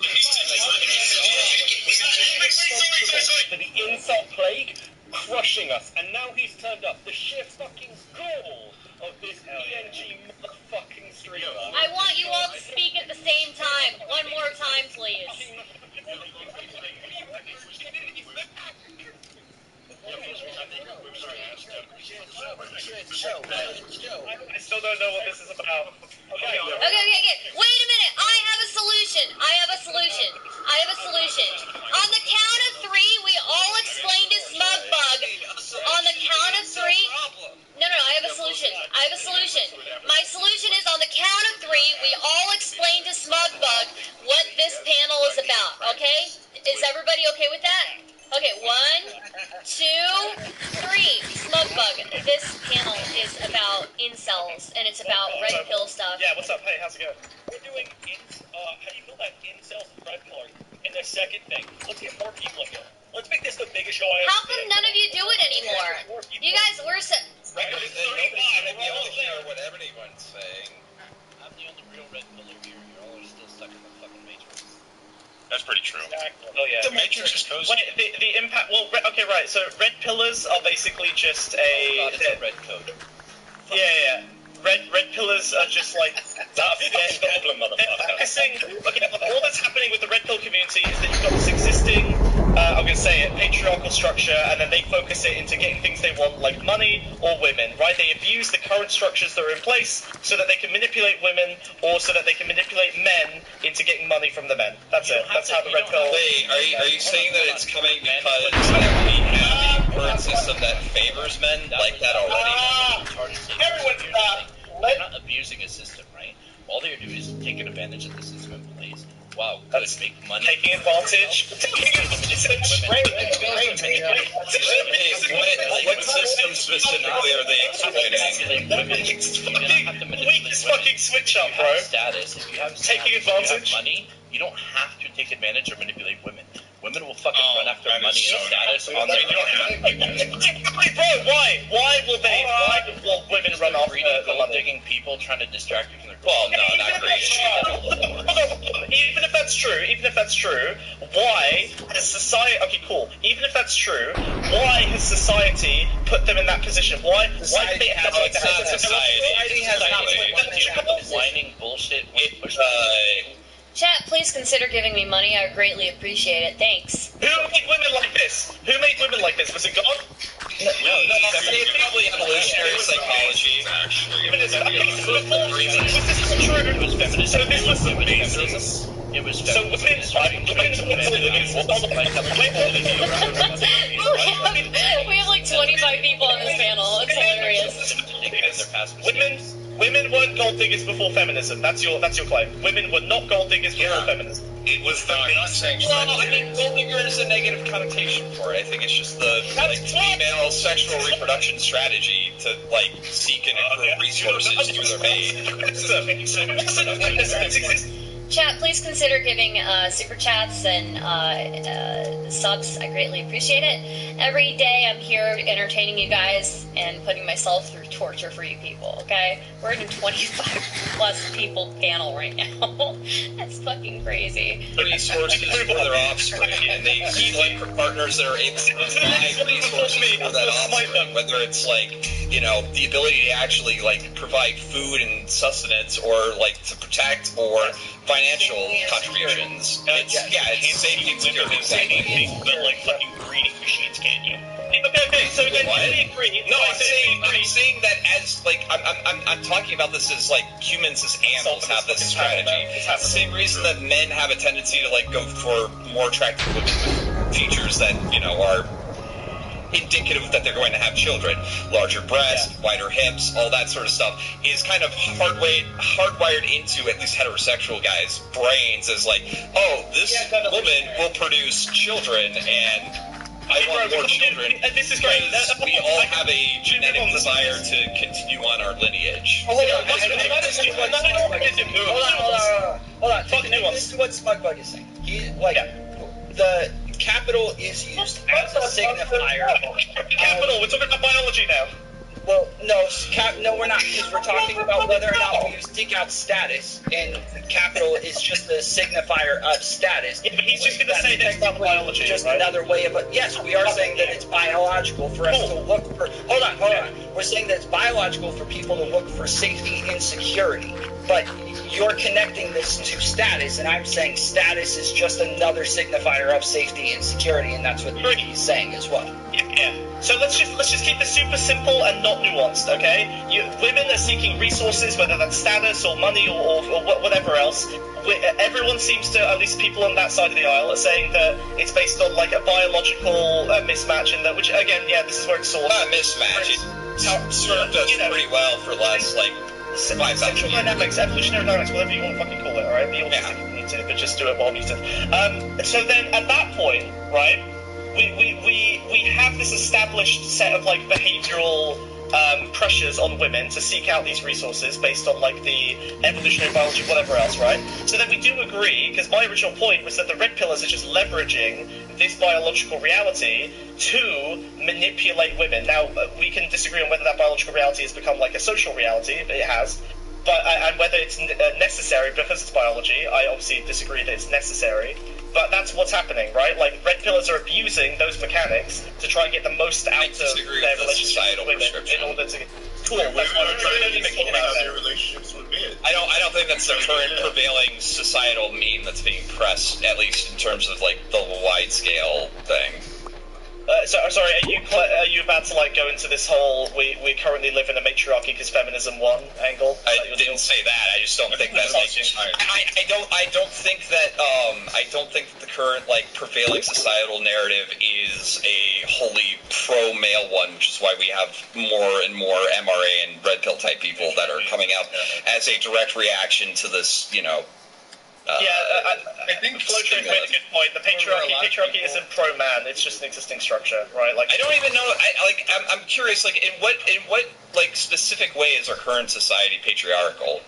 For the insult plague crushing us, and now he's turned up. The sheer fucking gall of this ENG motherfucking streamer. I want you all to speak at the same time. 1 more time, please. I still don't know what this is about. Okay. Wait a minute. I have a solution. On the count of 3, we all explain to Smugbug. On the count of 3. No, I have a solution. My solution is on the count of 3, we all explain to Smugbug what this panel is about, okay? Is everybody okay with that? Okay, 1, 2, 3. Smugbug, this panel is about incels, and it's about red pill stuff. Yeah, what's up? Hey, how's it going? We're doing, how do you feel about incels and red pillars? And the second thing, let's get more people in here. Let's make this the biggest show I ever How come none of you do it anymore? You guys, we're Nobody should be able to hear what anyone's saying. I'm the only real red pillar here. You all are still stuck in the fucking Matrix. That's pretty true. Exactly. Oh yeah. The Matrix is cozy. Wait, the impact. Well, okay, right. So red pillars are basically just it's a red code. Yeah. Red pillars are just like focusing. Okay, all that's happening with the red pill community is that you've got this existing, I'm gonna say it, patriarchal structure, and then they focus it into getting things they want, like money or women. Right? They abuse the current structures that are in place so that they can manipulate women, or so that they can manipulate men into getting money from the men. That's it. That's how the red pill. Wait, are you saying that it's coming because we have a current system that favors men like that already? Everyone's They're not abusing a system, right? All they're doing is taking advantage of the system in place. Wow, good, make money. Taking advantage. What system specifically are they exploiting? Weakest fucking switch up, bro. Status. If you have taking advantage. If you have money, you don't have to take advantage or manipulate women. Women women will fucking run after money and status on their Why will women run off gold digging people trying to distract you from their Well, no, not greedy. Even if that's true, why has society? Okay, cool. Even if that's true, why has society put them in that position? Why do they have like that? Society has not put them in whining bullshit. Chat, please consider giving me money. I greatly appreciate it. Thanks. Who made women like this? Was it God? No, it's probably evolutionary psychology, actually. So this was feminism. It was so we have like 25 people on this panel. It's hilarious. Women weren't gold diggers before feminism. That's your claim. Women were not gold diggers before feminism. It was the Well, I mean, gold digger is a negative connotation for it. I think it's just the female sexual reproduction strategy to seek and accrue resources through their mate. Chat, please consider giving super chats and subs. I greatly appreciate it. Every day I'm here entertaining you guys and putting myself through torture for you people, okay? We're in a 25 plus people panel right now. That's fucking crazy. Resources for their offspring, and they look for partners that are able to provide resources for that offspring, whether it's the ability to actually provide food and sustenance, or to protect, or financial contributions. It's safety and security. But fucking breeding machines, can't you? Okay. So then we agree. No, I'm saying that as I'm talking about this as humans as animals have this strategy. It's the same reason that men have a tendency to go for more attractive women with features that are indicative that they're going to have children. Larger breasts, wider hips, all that sort of stuff is kind of hardwired into at least heterosexual guys' brains as this woman will produce children, and I want more children. This is great. We all have a genetic desire to continue on our lineage. Hold on. This is what Smuggbug is saying. The capital is used as a signifier. Capital. We're talking about biology now. Well, no, we're not, because we're talking about whether or not we dig out status, and capital is just the signifier of status. Yeah, but he's just going to say that's not biology, just right? another way of it. Yes, we are saying that it's biological for us to look for. Hold on. We're saying that it's biological for people to look for safety and security, but you're connecting this to status, and I'm saying status is just another signifier of safety and security, and that's what he's saying as well. Yeah. So let's just keep this super simple and not nuanced, okay? Women are seeking resources, whether that's status or money or whatever else. Everyone seems to, at least people on that side of the aisle, are saying that it's based on a biological mismatch, and that, which again, this is where it's sourced. Not a mismatch. It served us pretty well for the last sexual dynamics, evolutionary dynamics, whatever you want to fucking call it, alright? Be honest if you need to, but just do it while muted. So then, at that point, right, we have this established set of behavioral pressures on women to seek out these resources based on the evolutionary biology, whatever else, right? So then we do agree, because my original point was that the red pillars are just leveraging this biological reality to manipulate women. Now, we can disagree on whether that biological reality has become a social reality, but it has. And whether it's necessary because it's biology, I obviously disagree that it's necessary. But that's what's happening, right? Red pillars are abusing those mechanics to try and get the most out of their relationship with women in order to. Cool. That's why we're trying to make their relationships with men. I don't think that's the current prevailing societal meme that's being pressed, at least in terms of the wide scale thing. Sorry, are you about to go into this whole we currently live in a matriarchy because feminism won angle? I didn't say that. I just don't think that. I don't think that the current prevailing societal narrative is a wholly pro male one, which is why we have more and more MRA and red pill type people that are coming out as a direct reaction to this. I think Floater made a good point. The patriarchy isn't pro-man; it's just an existing structure, right? I don't even know. I'm curious. In what specific way is our current society patriarchal?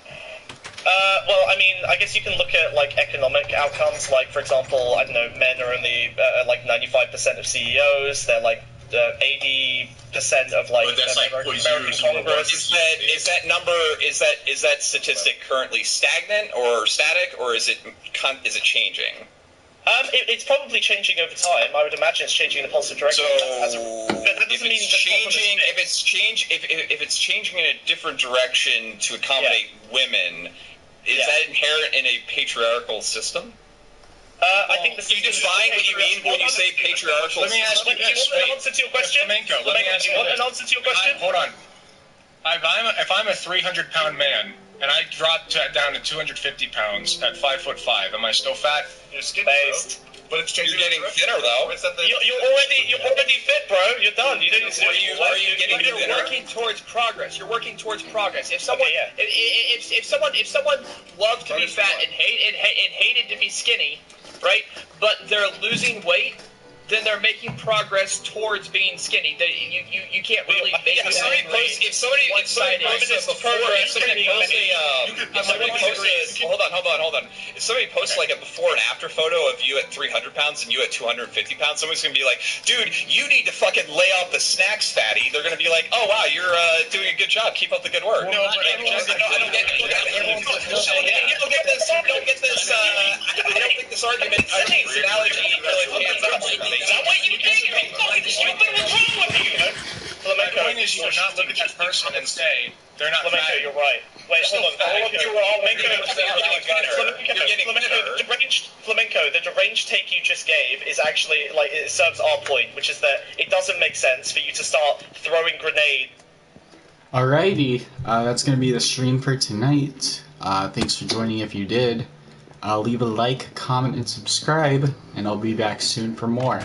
Well, I mean, I guess you can look at like economic outcomes. Like, for example, I don't know, men are only like 95% of CEOs. They're like 80% of like American Congress. Is that statistic currently stagnant or static, or is it changing? It's probably changing over time. I would imagine it's changing in a positive direction. So if it's changing in a different direction to accommodate women, is that inherent in a patriarchal system? I think you define what you mean when you say patriarchal. Let me ask you this. Do you want an answer to your question? Flamenco, let me ask you an answer to your question? Hold on. If I'm a 300-pound man and I drop down to 250 pounds at 5'5", am I still fat? You're skin-based. But it's changing. You're getting thinner though. You're already fit, bro. You're done. You don't need to do it. Are you getting thinner? You're working towards progress. You're working towards progress. If someone, if someone loved to be fat and hated to be skinny, right? But they're losing weight, then they're making progress towards being skinny. You can't really make If somebody posts like a before and after photo of you at 300 pounds and you at 250 pounds, someone's gonna be like, dude, you need to fucking lay off the snacks, fatty. They're gonna be like, oh wow, you're doing a good job. Keep up the good work. I don't get this. I don't think this argument, this analogy really pans out. Is that what you think? You're fucking stupid. What's wrong with you? The point is, you do not look at that person and say they're not Flamenco, fat. you're right. Wait, hold on. Flamenco, the deranged take you just gave is actually, like, it serves our point, which is that it doesn't make sense for you to start throwing grenades. Alrighty, that's going to be the stream for tonight. Thanks for joining if you did. Leave a like, comment, and subscribe, and I'll be back soon for more.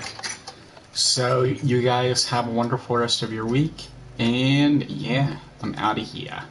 So, you guys have a wonderful rest of your week, and yeah, I'm out of here.